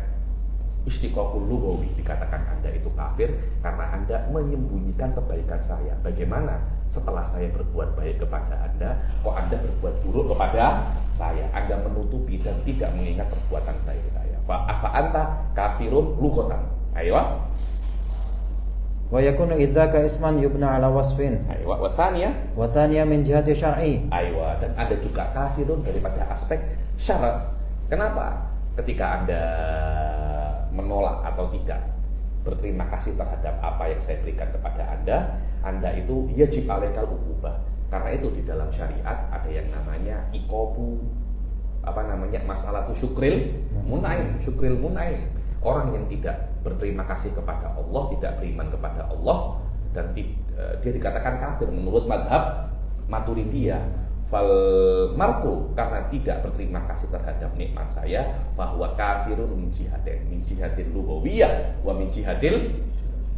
istiqaqul lughawi, dikatakan Anda itu kafir karena Anda menyembunyikan kebaikan saya. Bagaimana setelah saya berbuat baik kepada Anda, kok Anda berbuat buruk kepada saya? Anda menutupi dan tidak mengingat perbuatan baik saya. Fa anta kafirun lughatan. Wa yakunu idzaka isman yubna ala wasfin. Wa thaniya min jihati syar'i. Dan Anda juga kafirun daripada aspek syarat. Kenapa? Ketika Anda menolak atau tidak berterima kasih terhadap apa yang saya berikan kepada Anda itu yajib alaikal uqubah. Karena itu di dalam syariat ada yang namanya iqabu, masalah itu syukril mun'aim. Orang yang tidak berterima kasih kepada Allah, tidak beriman kepada Allah, dan dia dikatakan kafir menurut madhab Maturidiyah. Fal marku, karena tidak berterima kasih terhadap nikmat saya, bahwa kafirun min jihadil lughawiyah wa min jihadil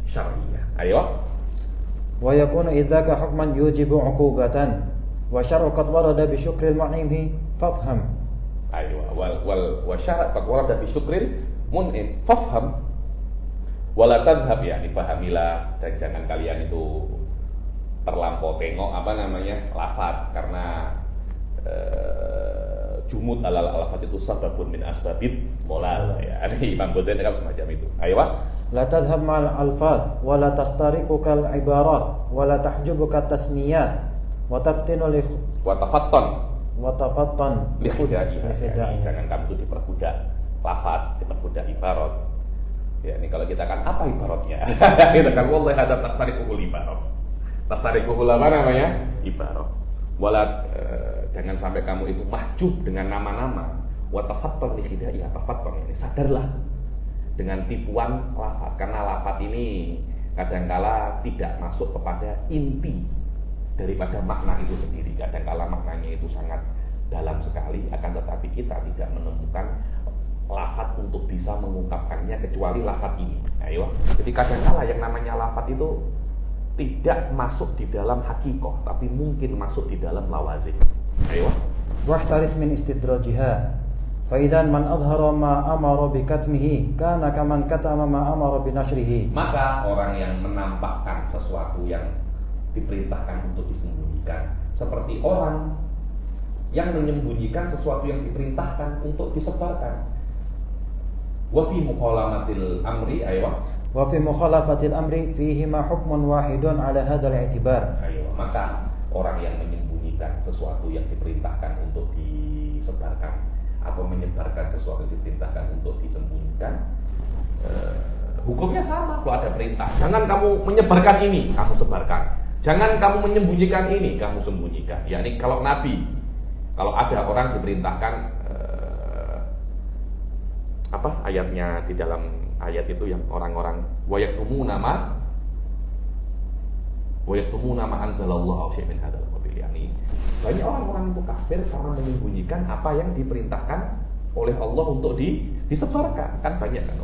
syar'iyah. Wa yakunu idzaka hukman yujibu 'uqubatan wa syar'u qad warada bi syukril mun'imi fafham. Wa syar'u qad warada bi syukril mun'im fafham wala tadhhab, dipahamilah dan jangan kalian itu terlampau tengok lafaz, karena jumud alal lafaz itu sababun min asbabid molal, Imam Ghazali kan semacam itu. La tadhhab ma'al alfaz wa la tastariqu kal ibarat wa la tahjubuka tasmiyat wa taftinu li wa tafattan li khidai. Jangan kamu itu diperbudak lafaz, diperbudak ibarat. Ini kalau kita kan apa ibaratnya? Kita kan wallahi hadza tastariqul ibarat. Tasarikuhul ibarat. Jangan sampai kamu itu mahjub dengan nama-nama. Wa tafatton li khidai, tafatton ini sadarlah dengan tipuan lafaz, karena lafaz ini kadangkala tidak masuk kepada inti daripada makna itu sendiri. Kadangkala maknanya itu sangat dalam sekali, akan tetapi kita tidak menemukan lafaz untuk bisa mengungkapkannya kecuali lafaz ini. Jadi kadangkala yang namanya lafaz itu tidak masuk di dalam hakikoh, tapi mungkin masuk di dalam lawazim. Wahtaris min istidrajiha. Fa idzan man adhara ma amara bi katmihi kana kaman katama ma amara bi nashrihi. Maka orang yang menampakkan sesuatu yang diperintahkan untuk disembunyikan, seperti orang yang menyembunyikan sesuatu yang diperintahkan untuk disebarkan. Wa fi mukhalafatil amri wa fi mukhalafatil amri fihi ma hukmun wahidun ala hadzal i'tibar. Maka orang yang menyembunyikan sesuatu yang diperintahkan untuk disebarkan atau menyebarkan sesuatu yang diperintahkan untuk disembunyikan, hukumnya sama. Kalau ada perintah, jangan kamu menyebarkan ini, kamu sebarkan. Jangan kamu menyembunyikan ini, kamu sembunyikan. Yakni kalau Nabi, kalau ada orang diperintahkan ayatnya di dalam ayat itu yang orang-orang wayaktumuna wa yaktumuna ma anzalallahu syai'an min hadzal qabil. Yani banyak orang-orang itu kafir karena menyembunyikan apa yang diperintahkan oleh Allah untuk disebarkan. Kan banyak kan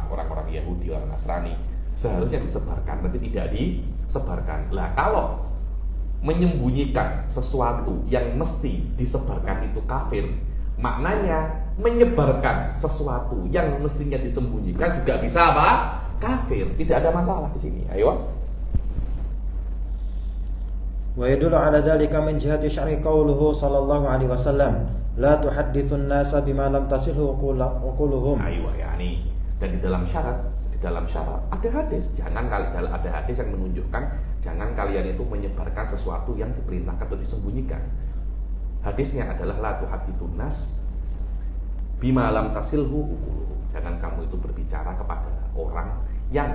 orang-orang Yahudi, orang Nasrani seharusnya disebarkan tapi tidak disebarkan. Lah kalau menyembunyikan sesuatu yang mesti disebarkan itu kafir, maknanya menyebarkan sesuatu yang mestinya disembunyikan juga bisa apa? Kafir. Tidak ada masalah di sini. Ayo. Wa yadullu ala dzalika min jihati syar'i qauluhu sallallahu alaihi wasallam, la tuhadditsun nasa bima lam tasilhu uquluhum. Ayo, yani dan di dalam syarat ada hadis, ada hadis yang menunjukkan jangan kalian itu menyebarkan sesuatu yang diperintahkan atau disembunyikan. Hadisnya adalah la tuhadditsun nas bima lam tasilhu uquluhum. Jangan kamu itu berbicara kepada orang yang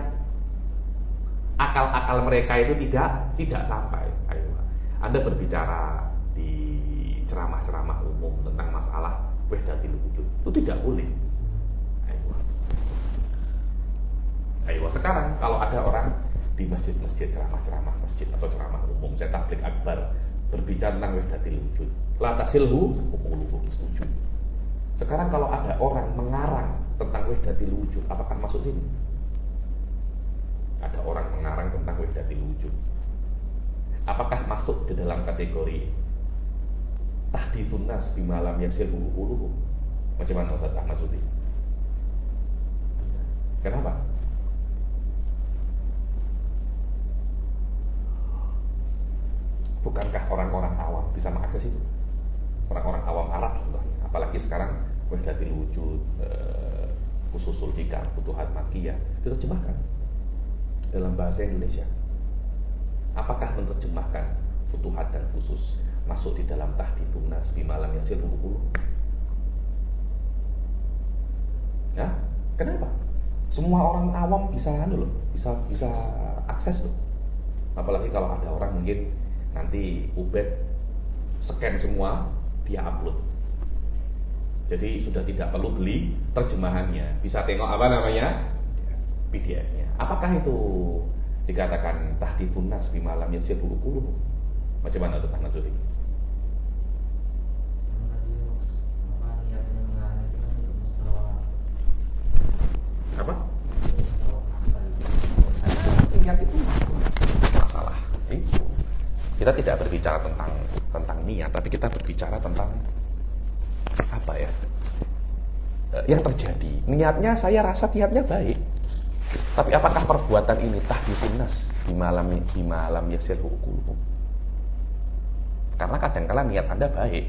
akal-akal mereka itu tidak sampai. Ayo, Anda berbicara di ceramah-ceramah umum tentang masalah wahdatul wujud, itu tidak boleh. Ayo, sekarang kalau ada orang di masjid-masjid, ceramah-ceramah masjid atau ceramah umum, saya tabligh akbar, berbicara tentang wahdatul wujud, la tasilhu uquluhum, setuju. Sekarang kalau ada orang mengarang tentang wahdatul wujud, apakah masuk sini? Ada orang mengarang tentang wahdatul wujud, apakah masuk di dalam kategori tahditsun nas bima lam yasilhu uquluhum? Macam mana Ustaz Ahmad Sudi? Kenapa? Bukankah orang-orang awam bisa mengakses itu? Orang-orang awam Arab contohnya, apalagi sekarang wahdatul wujud, Usul Fikah, Futuhat Makkiyah diterjemahkan dalam bahasa Indonesia. Apakah menerjemahkan Futuhat dan Khusus masuk di dalam tahditsun nas bima lam yasilhu uquluhum? Ya, kenapa? Semua orang awam bisa bisa akses loh. Apalagi kalau ada orang mungkin nanti Ubed scan semua, dia upload. Jadi sudah tidak perlu beli terjemahannya, bisa tengok apa namanya PDF-nya. Apakah itu dikatakan tahditsun nas bima lam yasilhu uquluhum? Macam mana Ustaz Ahmad Sudi? Apa? Niat itu masalah. Itu kita tidak berbicara tentang niat, tapi kita berbicara tentang apa ya? Yang terjadi. Niatnya saya rasa niatnya baik. Tapi apakah perbuatan ini tahditsun nas bima lam yasilhu uquluhum? Karena kadang-kala niat Anda baik,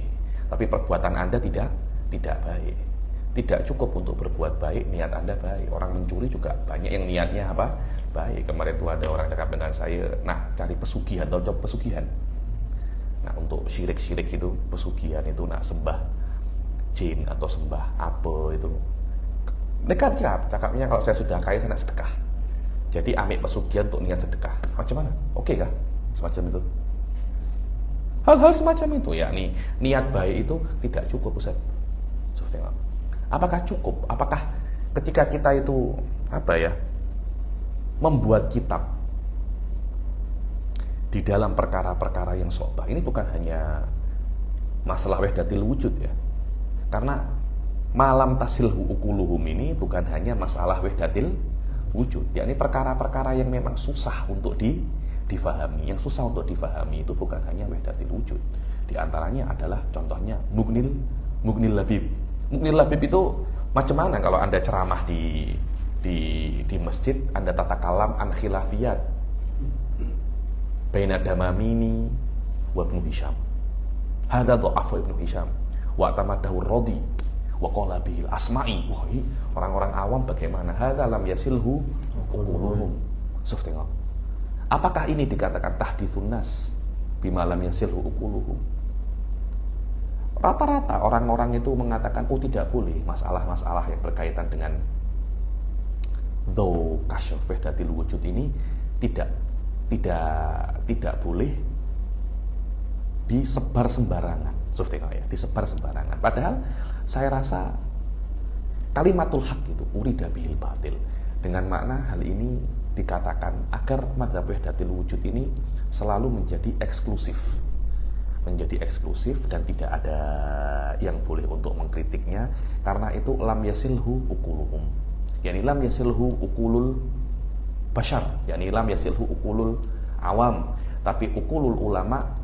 tapi perbuatan Anda tidak baik. Tidak cukup untuk berbuat baik, niat Anda baik. Orang mencuri juga banyak yang niatnya apa? Baik. Kemarin tuh ada orang cakap dengan saya, nah cari pesugihan, atau coba pesugihan. Nah untuk syirik-syirik itu, pesugihan itu, nah sembah jin atau sembah apa itu. Negatif, cakapnya kalau saya sudah kaya saya nak sedekah. Jadi ambil pesugihan untuk niat sedekah. Macam mana? Oke kah? Semacam itu. Hal-hal semacam itu, yakni niat baik itu tidak cukup, Ustaz. Apakah cukup? Apakah ketika kita itu membuat kitab di dalam perkara-perkara yang syobah, ini bukan hanya masalah wahdatul wujud ya. Karena malam tasilhu uquluhum ini bukan hanya masalah wahdatul wujud, yakni perkara-perkara yang memang susah untuk difahami. Yang susah untuk difahami itu bukan hanya wahdatul wujud. Di antaranya adalah contohnya Mughnil Labib. Mughnil Labib itu macam mana kalau Anda ceramah di masjid, Anda tata kalam an khilafiyat baina Damamini wa Ibnu Hisham. Hadza dha'afa Ibnu Hisham wa tamadahu Radi wa qala bihil Asma'i. Wah, ini orang-orang awam bagaimana? Hadza lam yasilhu uquluhum. Tengok. Apakah ini dikatakan tahditsun nas bima lam yasilhu uquluhum? Rata-rata orang-orang itu mengatakan, oh tidak boleh masalah-masalah yang berkaitan dengan dzaw kasyf wahdatul wujud ini tidak boleh disebar sembarangan. Disebar sembarangan. Padahal saya rasa kalimatul haq itu urida bihil batil, dengan makna hal ini dikatakan agar madzhab wahdatul wujud ini selalu menjadi eksklusif dan tidak ada yang boleh untuk mengkritiknya, karena itu lam yasilhu ukuluhum, yakni lam yasilhu ukulul bashar, yakni lam yasilhu ukulul awam, tapi ukulul ulama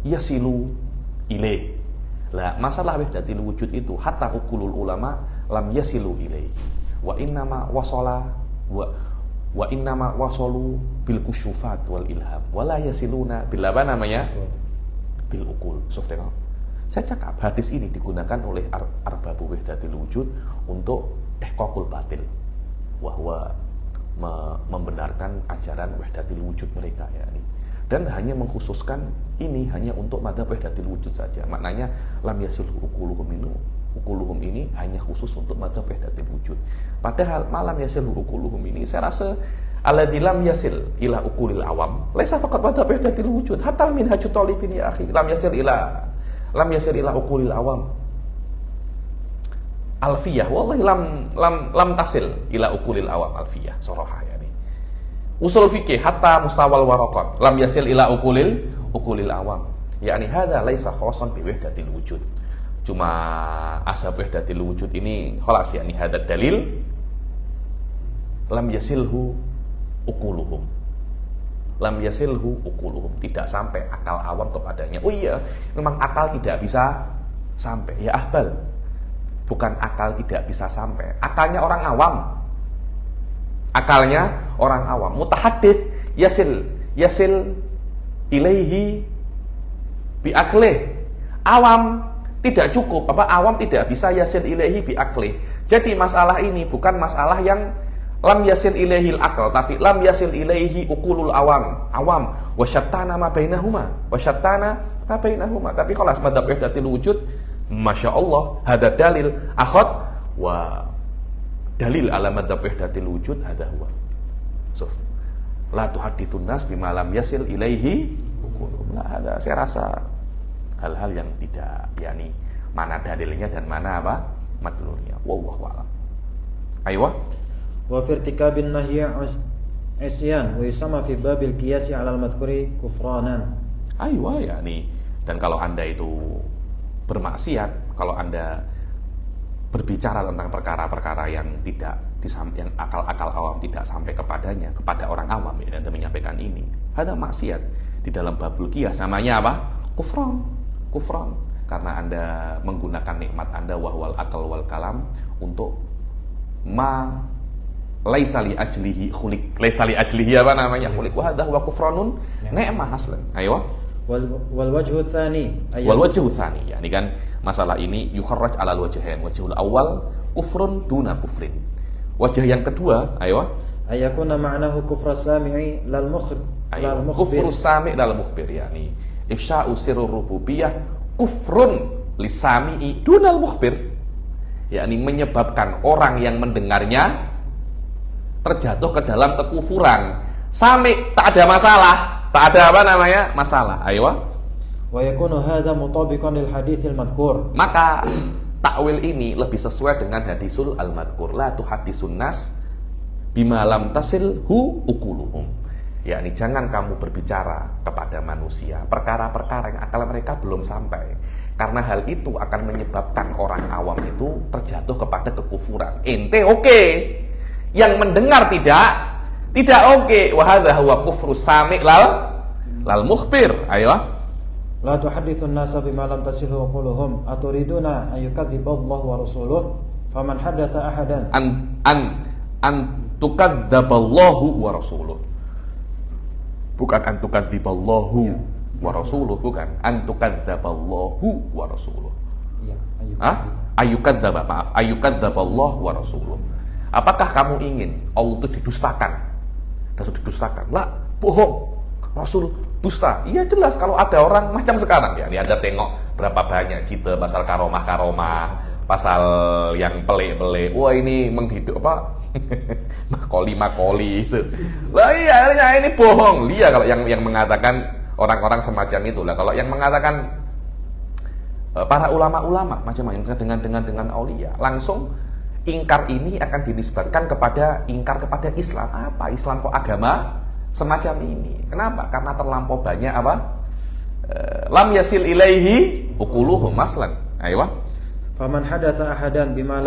yasilu ilaih. Lah masalah wahdatul wujud itu hatta ukulul ulama lam yasilu ilaih, wa innama wasala wa innama wasalu bil kusyufat wal ilham wala yasiluna bil apa namanya bil ukul. Sufyan, saya cakap hadis ini digunakan oleh arbabu wahdatul wujud untuk ihqaqul batil, bahwa membenarkan ajaran wahdatul wujud mereka, ya, dan hanya mengkhususkan ini hanya untuk madzhab wahdatul wujud saja. Maknanya lam yasil ukuluhum ini hanya khusus untuk madzhab wahdatul wujud. Padahal malam yasil ukuluhum ini saya rasa alladzi lam yasil ila ukulil awam laisa faqat madzhab wahdatul wujud, hatta minhajut talibin ya akhi lam yasil ila ukulil awam. Alfiyah wallahi lam tasil ila ukulil awam alfiyah soroha, yani usul fikih hatta mustawal waraqat lam yasil ila ukulil awam, yakni hadza laisa khassan bi wahdatil wujud. Cuma asal wahdatil wujud ini khalas, yakni hadza dalil lam yasilhu ukuluhum, tidak sampai akal awam kepadanya. Oh iya, memang akal tidak bisa sampai, ya ahbal, bukan akal tidak bisa sampai, akalnya orang awam, mutahaddits yasil ilaihi bi aklih. Awam tidak cukup, awam tidak bisa yasil ilaihi bi aklih. Jadi masalah ini bukan masalah yang lam yasil ilaihil akal, tapi lam yasil ilaihi ukulul awam wasyattana ma bainahuma. Tapi khalas madzhab wahdatul wujud, masya Allah, hada dalil akhad wa dalil ala madzhab wahdatul wujud hada huwa. So, la tuhadditsun nas bima lam yasil ilaihi ukulum. Nah, ada saya rasa hal-hal yang tidak, yakni mana dalilnya dan mana madlulnya. Wallahu a'lam. Aywa. Wa fi irtikabin nahyi isyan wa yusamma fi babil qiyas 'ala al-madhkuri kufranan. Aywa, yakni, dan kalau Anda itu bermaksiat, kalau Anda berbicara tentang perkara-perkara yang tidak yang akal-akal awam tidak sampai kepadanya, kepada orang awam, ya, Anda menyampaikan ini, ada maksiat di dalam babul qiyas, namanya apa? Kufran, karena Anda menggunakan nikmat Anda wahwal akal wal kalam untuk laisa li ajlihi khuliq, laisa li ajlihi apa namanya khuliq, wa hadha huwa kufranun ni'mah aslan. Ayo. Wal wajhu tsani, yakni kan masalah ini yukharraj ala wajhain. Wajhul awal kufrun duna kufrin. Wajah yang kedua, ayo, ayakuna ma'nahu kufra sami'i lal mukhbir. Kufru sami' lal mukhbir, yakni ifsya'u sirrur rububiyah kufrun lisami'i dunal mukhbir, yakni menyebabkan orang yang mendengarnya terjatuh ke dalam kekufuran. Sami tak ada masalah, tak ada masalah. Ayo. Wa yakunu hadza mutabiqan lil haditsil madhkur. Maka takwil ini lebih sesuai dengan hadisul al-madhkur, la tuhaddisun nas bima lam tasilhu ukuluhum. Yakni jangan kamu berbicara kepada manusia perkara-perkara yang akal mereka belum sampai, karena hal itu akan menyebabkan orang awam itu terjatuh kepada kekufuran. Ente oke, yang mendengar tidak oke. Wa hadza huwa kufru sami' lal mukhbir. Ayo. La tuhadditsun nasa bima lam tasilhu quluhum aturiduna an yukadziba Allah wa rasuluhu faman haddatsa ahadan an tukadziballahu wa rasuluhu. Bukan an tukadziballahu wa rasuluhu, bukan an tukadziballahu wa rasuluhu. Iya, ayukadziballahu wa rasuluhu. Apakah kamu ingin Allah itu didustakan? Lah, bohong. Rasul dusta. Iya jelas, kalau ada orang macam sekarang, ya, ini Anda tengok berapa banyak cerita pasal karomah, pasal yang pelik-pelik. Wah, ini menghidup apa? makoli itu. Lah iya, ini bohong. Dia kalau yang mengatakan orang-orang semacam itu lah. Kalau yang mengatakan para ulama-ulama macam-macam dengan aulia, langsung ingkar ini akan dinisbatkan kepada ingkar kepada Islam. Apa? Islam kok agama semacam ini? Kenapa? Karena terlampau banyak apa? Lam yasil ilaihi ukuluhum maslan. Ayo. Faman haddatsa ahadan bima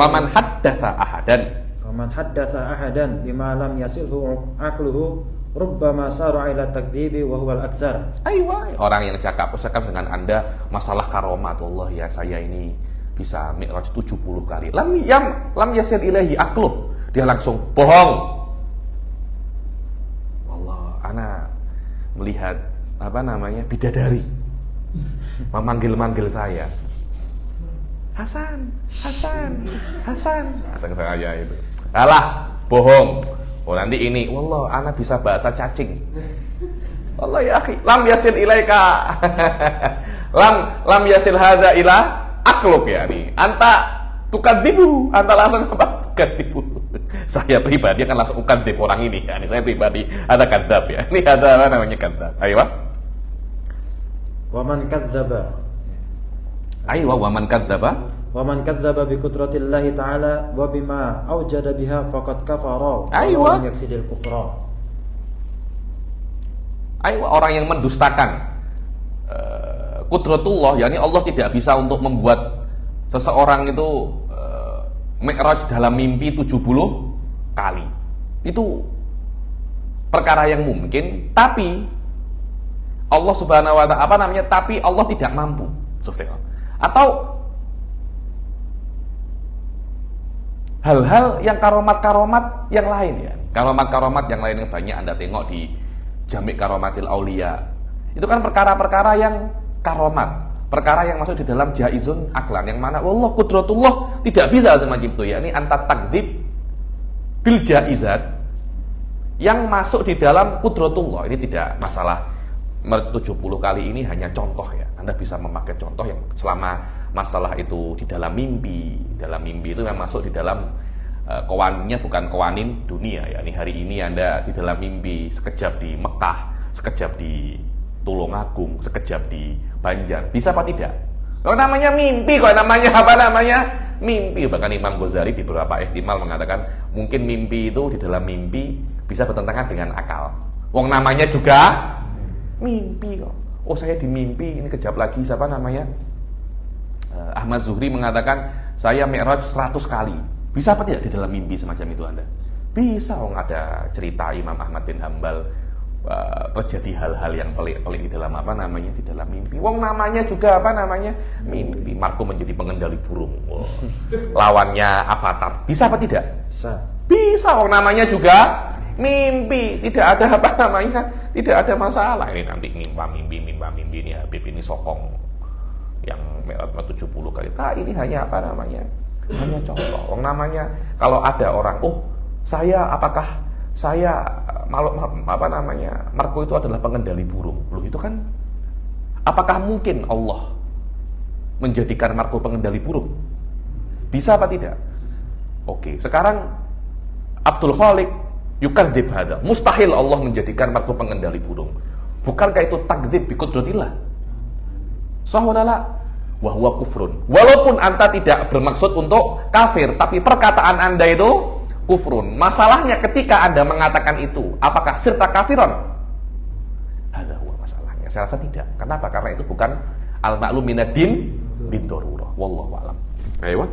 lam yasilhu aqluhu rubbama sara ila takdzibi wa huwa al-aktsar. Aywa, orang yang cakap dengan Anda masalah karomat, Allah ya saya ini bisa mi'raj 70 kali. Lam yasil ilahi aqluh. Dia langsung bohong. Allah, ana melihat bidadari memanggil-manggil saya. Hasan saya itu. Alah, bohong. Oh nanti ini, wallah, anak bisa bahasa cacing. Wallah ya akhi, lam yasil ilaika. lam yasil hadza ila akluk ya nih. Anta tukadzibu, anta langsung apa? Tukadzibu. Saya pribadi akan langsung ukadzib orang ini ya. Ini saya pribadi ada kadzab ya. Ini ada apa namanya kadzab. Ayo, Pak. Wa man kadzdzaba. Ayo, wa man kadzdzaba. Wa man kadzdzaba bi qudratillahi ta'ala wa bima awjada biha faqad kafara. Aywa. Yaksidil kufra. Aywa, orang yang mendustakan qudratullah, yakni Allah tidak bisa untuk membuat seseorang itu mi'raj dalam mimpi 70 kali. Itu perkara yang mungkin, tapi Allah Subhanahu wa ta'ala tapi Allah tidak mampu. Atau hal-hal yang karomat-karomat yang lain ya. Karomat-karomat yang lain yang banyak Anda tengok di Jami' Karomatil Aulia. Itu kan perkara-perkara yang karomat, perkara yang masuk di dalam jaizun aklan, yang mana wallah qudratullah tidak bisa semacam itu ya. Ini anta takdzib bil jaizat yang masuk di dalam qudratullah. Ini tidak masalah. 70 kali ini hanya contoh ya. Anda bisa memakai contoh yang selama masalah itu di dalam mimpi. Dalam mimpi itu yang masuk di dalam kawaninnya bukan kawanin dunia ya. Ini hari ini Anda di dalam mimpi sekejap di Mekah, sekejap di Tulungagung, sekejap di Banjar. Bisa apa tidak? Kalau namanya mimpi, kok namanya apa namanya? Mimpi. Bahkan Imam Ghazali di beberapa ihtimal mengatakan mungkin mimpi itu di dalam mimpi bisa bertentangan dengan akal. Wong namanya juga mimpi kok. Oh saya di mimpi, ini kejap lagi siapa namanya? Ahmad Zuhri mengatakan saya mi'raj 100 kali. Bisa apa tidak di dalam mimpi semacam itu Anda? Bisa. Ada cerita Imam Ahmad bin Hambal terjadi hal-hal yang pelik-pelik di dalam di dalam mimpi. Wong namanya juga mimpi. Marco menjadi pengendali burung. Lawannya Avatar. Bisa apa tidak? Bisa. Wong namanya juga mimpi. Tidak ada tidak ada masalah. Ini nanti mimpi ini Habib ini sokong yang 70 kali. Nah, ini hanya hanya contoh. Wong namanya kalau ada orang, apakah saya Marco itu adalah pengendali burung. Loh itu kan apakah mungkin Allah menjadikan Marco pengendali burung? Bisa apa tidak? Oke, sekarang Abdul Khaliq yukadzib hada. Mustahil Allah menjadikan Marco pengendali burung. Bukankah itu takdzib bi qudratillah? Sahwadala wa huwa kufrun. Walaupun Anda tidak bermaksud untuk kafir, tapi perkataan Anda itu kufrun. Masalahnya ketika Anda mengatakan itu, apakah sirta kafiron? Ada masalahnya. Saya rasa tidak. Kenapa? Karena itu bukan al-ma'lum minad-din bid-darurah. Wallahu a'lam. Ayo.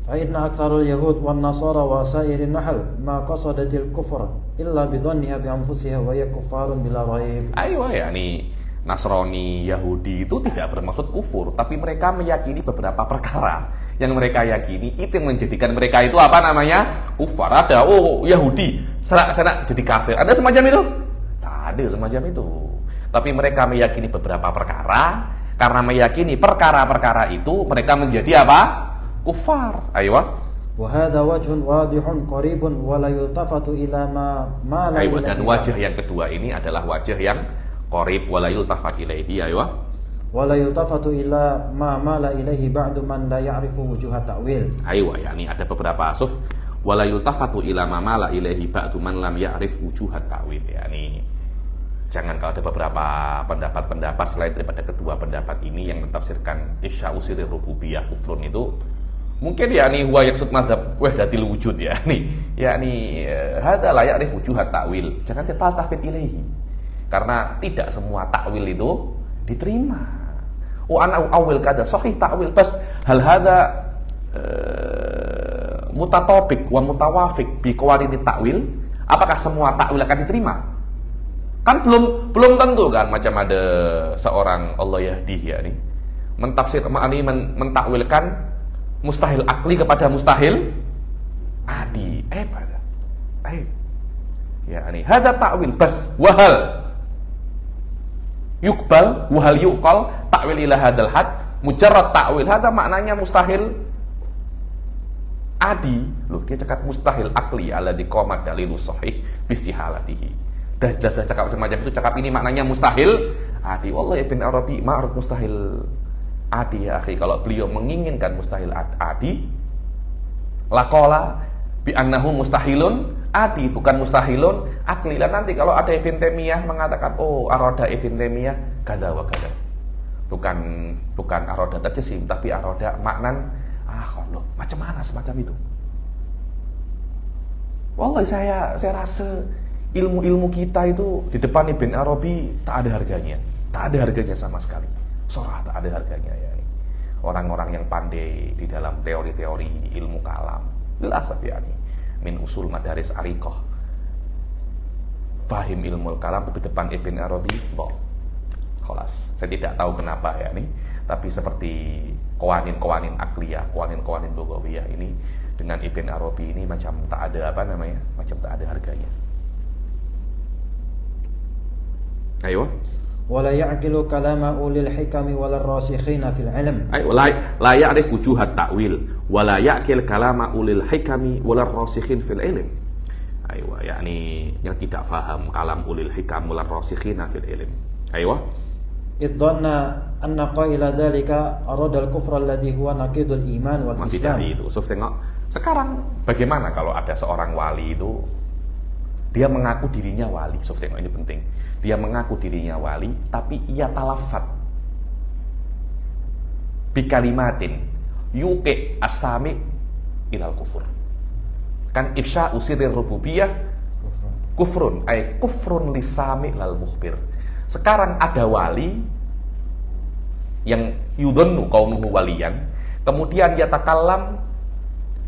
Fa inna aktsarul yahud wan nasara wa sa'irin nahl ma qasadatil kufr illa bi dhanniha bi anfusiha wa hiya kuffarun bila raib. Ayo ya, ini Nasrani, Yahudi itu tidak bermaksud kufur, tapi mereka meyakini beberapa perkara yang mereka yakini itu yang menjadikan mereka itu kufar. Ada Yahudi sana jadi kafir, ada semacam itu? Tak ada semacam itu. Tapi mereka meyakini beberapa perkara, karena meyakini perkara-perkara itu mereka menjadi kufar. Ayo. Wa hadza wajhun wadihun qaribun wa la yultafatu ila ma la. Ayo, dan wajah yang kedua ini adalah wajah yang qarib wa la yultafat ilaihi. Ayo. Wa la yultafatu ila ma la ilaihi ba'du man la ya'rifu wujuha ta'wil. Ayo, yakni ada beberapa asuf wa la yultafatu ila ma la ilaihi ba'du man lam ya'rif wujuha ta'wil. Yakni jangan kalau ada beberapa pendapat-pendapat selain daripada kedua pendapat ini yang mentafsirkan isya'u sirir rububiyah kufrun itu Mungkin yakni huwa yaksud mazhab wahdatil wujud yakni hadza la ya'rif wujuhat ta'wil. Jangan taltafit ilaihi. Karena tidak semua takwil itu diterima. Ana awil kada sahih takwil bas hal hadza mutatopik wa mutawafik bi qawarini takwil. Apakah semua takwil akan diterima? Kan belum tentu kan, macam ada seorang Allah yahdi mentafsir mentakwilkan mustahil akli kepada mustahil adi. Hada ta'wil bas wahal yukbal wahal yuqal ta'wil ila hadal had mujarrad ta'wil hada maknanya mustahil adi. Loh, dia cakap mustahil akli alladzi qamat dalilu sahih bistihalatihi. Dah cakap semacam itu, cakap ini maknanya mustahil adi. Wallahi Ibn Arabi ma'ruf mustahil adi ya akhi. Kalau beliau menginginkan mustahil adi, laqala bi annahu mustahilun adi, bukan mustahilun akli. Dan nanti kalau ada Ibn Taimiyah mengatakan aroda Ibn Taimiyah kadza wa kadza, bukan aroda terjesim tapi aroda maknan loh, macam mana semacam itu. Wallahi saya rasa ilmu kita itu di depan Ibn Arabi tak ada harganya sama sekali. Sorah tak ada harganya ya. Orang-orang yang pandai di dalam teori-teori ilmu kalam, lilasaf min usul madaris ariqah, fahim ilmu kalam di depan Ibn Arabi, kholas. Saya tidak tahu kenapa tapi seperti qawanin akliyah, qawanin lugawiyah ini dengan Ibn Arabi ini macam tak ada macam tak ada harganya. Ayo. Wala ya'qilu kalama ulil hikami wala rasikhina fil ilm. La ya'rif wujuhat ta'wil wala ya'qil kalama ulil hikami wala rasikhin fil ilm. Yakni yang tidak faham kalam ulil hikam wala rasikhina fil ilm. Idh dhanna anna qaila dzalika arada al-kufra alladhi huwa naqidul iman wal Masih islam. tadi itu. So, tengok sekarang bagaimana kalau ada seorang wali itu dia mengaku dirinya wali. So, tengok ini penting. Dia mengaku dirinya wali, tapi ia talafat bikalimatin yuqi asami ilal kufur. Kan ifsha usirir rububiyah kufrun, kufrun lisami lal mukhbir. Sekarang ada wali yang yudhannu kaunuhu waliyan, kemudian ia takallam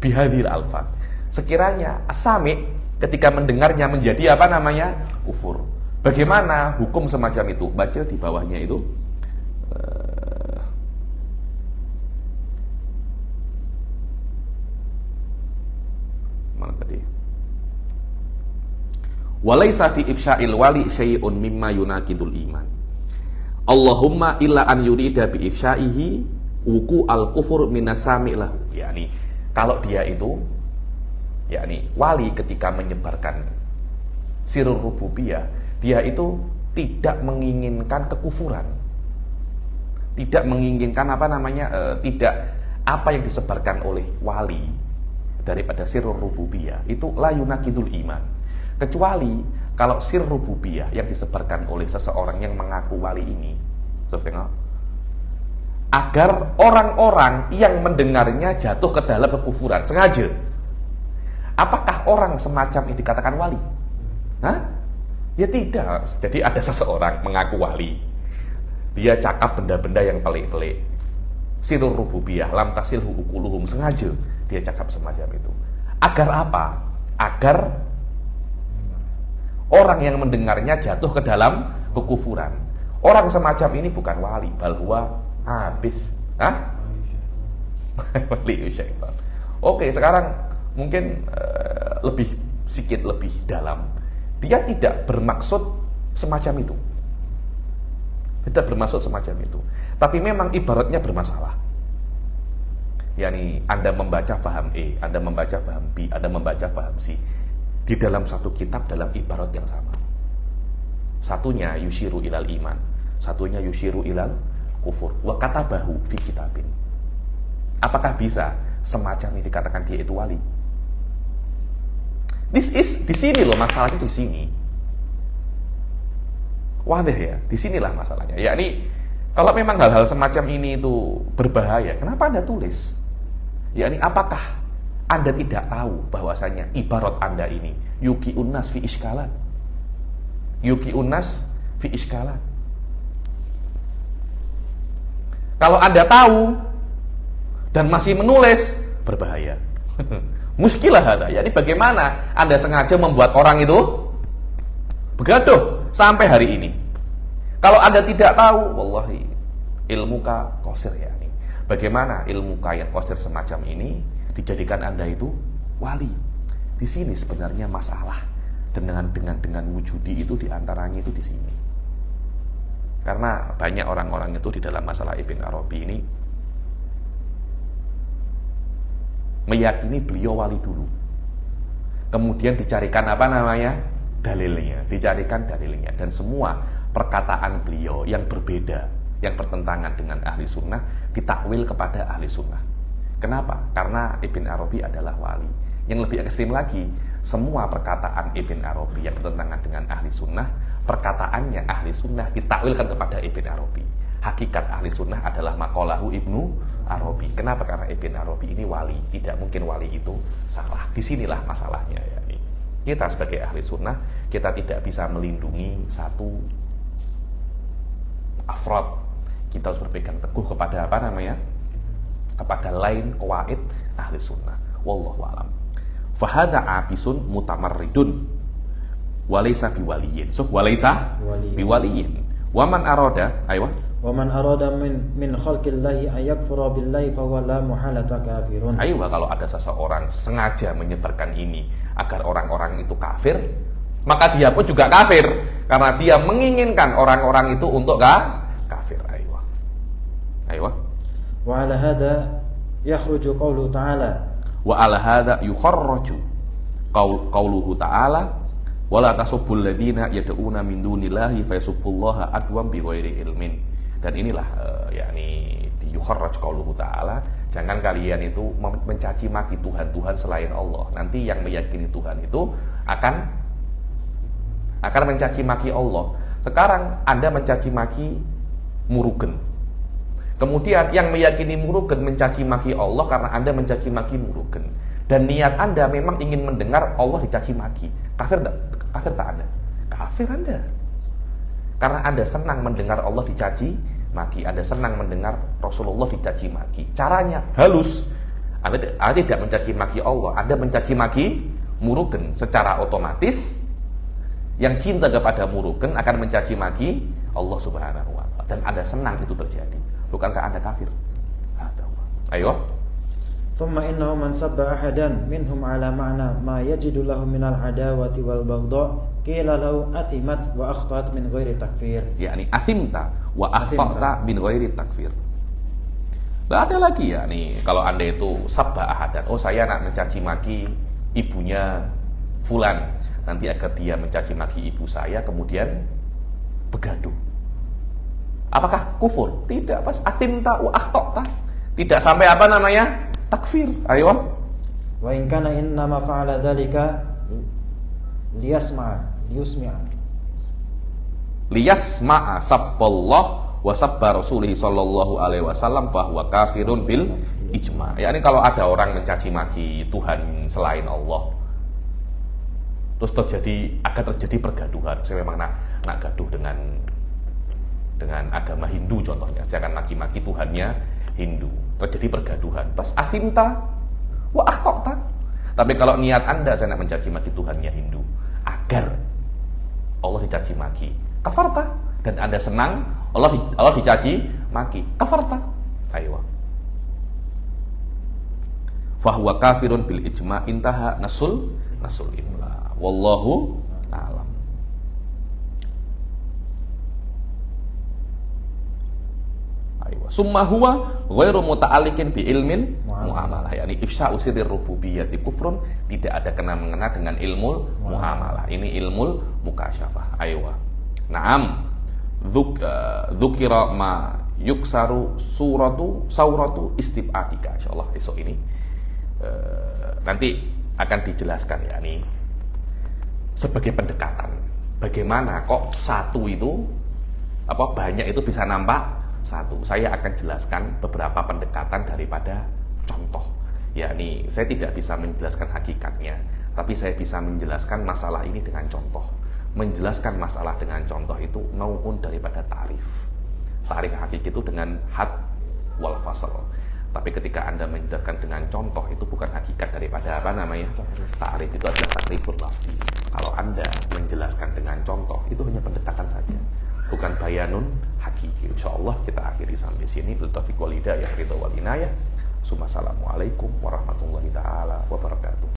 bihadhil alfat. Sekiranya asami ketika mendengarnya menjadi kufur. Bagaimana hukum semacam itu? Baca di bawahnya itu. Mana tadi? Walaysa fi ifsya'il wali syai'un mimma yunaqidul iman. Allahumma illa an yurida bi ifsya'ihi wuku al-kufur minasami lahu. Yani kalau dia itu wali ketika menyebarkan sirrul rububiyah, dia itu tidak menginginkan kekufuran, tidak menginginkan tidak apa yang disebarkan oleh wali daripada sirrul rububiyah itu la yunaqidul iman, kecuali kalau sirrul rububiyah yang disebarkan oleh seseorang yang mengaku wali ini, agar orang-orang yang mendengarnya jatuh ke dalam kekufuran sengaja. Apakah orang semacam ini dikatakan wali? Ya tidak. Jadi ada seseorang mengaku wali, dia cakap benda-benda yang pelik-pelik, sirrul rububiyah lam tasilhu uquluhum, sengaja dia cakap semacam itu. Agar apa? Agar orang yang mendengarnya jatuh ke dalam kekufuran. Orang semacam ini bukan wali, bal huwa abis. Wali syaitan. Oke, sekarang mungkin sedikit lebih dalam. Dia tidak bermaksud semacam itu. Tidak bermaksud semacam itu. Tapi memang ibaratnya bermasalah. Yani Anda membaca faham E, Anda membaca faham B, Anda membaca faham C. Di dalam satu kitab dalam ibarat yang sama. Satunya yushiru ilal iman, satunya yushiru ilal kufur. Wa katabahu fi kitabin. Apakah bisa semacam ini dikatakan dia itu wali? Di sini loh masalahnya, di sini. Wadih ya, di sinilah masalahnya. Yakni kalau memang hal-hal semacam ini itu berbahaya, kenapa Anda tulis? yakni apakah Anda tidak tahu bahwasanya ibarat Anda ini yuki unnas fi iskalat. Yuki unnas fi iskalat. Kalau Anda tahu dan masih menulis, berbahaya. Muskilah ada. Jadi bagaimana Anda sengaja membuat orang itu begaduh sampai hari ini. Kalau Anda tidak tahu, wallahi ilmuka qasir ya. Bagaimana ilmuka yang qasir semacam ini dijadikan Anda itu wali. Di sini sebenarnya masalah dengan wujudi itu diantaranya itu di sini. Karena banyak orang-orang itu di dalam masalah Ibn Arabi ini meyakini beliau wali dulu. Kemudian dicarikan apa namanya? Dalilnya. Dicarikan dalilnya. Dan semua perkataan beliau yang berbeda, yang bertentangan dengan ahli sunnah, ditakwil kepada ahli sunnah. Kenapa? Karena Ibn Arabi adalah wali. Yang lebih ekstrim lagi, semua perkataan Ibn Arabi yang bertentangan dengan ahli sunnah, perkataannya ahli sunnah ditakwilkan kepada Ibn Arabi. Hakikat ahli sunnah adalah maqalahu Ibnu Arabi. Kenapa? Karena Ibn Arabi ini wali. Tidak mungkin wali itu salah. Disinilah masalahnya ya. Kita sebagai ahli sunnah, kita tidak bisa melindungi satu afrod. Kita harus berpegang teguh kepada apa namanya? Kepada lain qawaid ahli sunnah. Wallahu a'lam. Fahadha abisun mutamarridun walaysa biwaliyin. So walaysa biwaliyin. Waman arada, aywa. Waman arada min khalqillahi ayakfura billahi fa huwa la muhalata kafirun. Aywa, kalau ada seseorang sengaja menyebarkan ini agar orang-orang itu kafir, maka dia pun juga kafir karena dia menginginkan orang-orang itu untuk kafir. Aywa. Aywa. Wa ala hadha yakhruju qawluhu ta'ala. Wa ala hadha yukharraju qauluhu ta'ala wala tasubbul ladina yad'una min dunillahi fayasubbullaha adwam bighairi ilmin. Dan inilah yakni di yukharraj qauluhu ta'ala, jangan kalian itu mencaci maki Tuhan-Tuhan selain Allah. Nanti yang meyakini Tuhan itu akan mencaci maki Allah. Sekarang Anda mencaci maki Murugen. Kemudian yang meyakini Murugen mencaci maki Allah karena Anda mencaci maki Murugen. Dan niat Anda memang ingin mendengar Allah dicaci maki. Kafir tak? Kafir tak Anda? Kafir Anda. Karena Anda senang mendengar Allah dicaci maki. Anda senang mendengar Rasulullah dicaci maki. Caranya halus. Anda tidak mencaci maki Allah. Anda mencaci maki Murugen. Secara otomatis yang cinta kepada Murugen akan mencaci maki Allah Subhanahu wa ta'ala. Dan Anda senang itu terjadi. Bukankah Anda kafir? Ayo. Thumma innahu man sabba ahadan minhum ala ma'na ma yajidu lahu minal adawati wal baghdha qila lahu athimat wa akhtat min ghairi takfir. Yakni athimta wa akhtata min ghairi takfir. Nah, ada lagi ya nih, kalau Anda itu sabba ahadan, oh saya nak mencaci maki ibunya fulan, nanti agar dia mencaci maki ibu saya kemudian begaduh. Apakah kufur? Tidak, pas athimta wa akhtata. Tidak sampai apa namanya? Takfir. Ayo. Wa in kana innama fa'ala dzalika liyasma'a sabballah wa sabba rasulih sallallahu alaihi wasallam fa huwa kafirun bil ijma'. Ya, ini kalau ada orang mencaci maki Tuhan selain Allah, terus akan terjadi pergaduhan. Saya memang nak gaduh dengan agama Hindu contohnya, saya akan maki-maki Tuhannya Hindu, terjadi pergaduhan, pas afinta wa akhtata. Tapi kalau niat Anda saya nak mencaci maki Tuhannya Hindu agar Allah dicaci maki, kafarta. Dan Anda senang Allah dicaci maki, kafarta. Ayo. Fahuwa kafirun bil ijma' intaha nasul imla. Wallahu a'lam. Summa huwa ghairu muta'alliqin bi ilmin muamalah. Yani ifsa'u sirrir rububiyyati kufrun, tidak ada kena-mengena dengan ilmu muamalah. Ini ilmu mukasyafah. Aywa. Naam. Dzukira ma yuksaru sauratu istib'atika. Insyaallah esok ini nanti akan dijelaskan ya nih sebagai pendekatan. Bagaimana kok satu itu banyak itu bisa nampak satu. Saya akan jelaskan beberapa pendekatan daripada contoh yakni saya tidak bisa menjelaskan hakikatnya, tapi saya bisa menjelaskan masalah ini dengan contoh. Menjelaskan masalah dengan contoh itu nau'un daripada ta'rif. Ta'rif hakiki itu dengan had wal fasl. Tapi ketika Anda menjelaskan dengan contoh, itu bukan hakikat daripada apa namanya? Ta'rif itu adalah takriful lafzi. Kalau Anda menjelaskan dengan contoh, itu hanya pendekatan saja, bukan bayanun hakiki. Insyaallah kita akhiri sampai sini. Bil taufiq wal hidayah, ridha wal inayah. Assalamualaikum warahmatullahi taala wabarakatuh.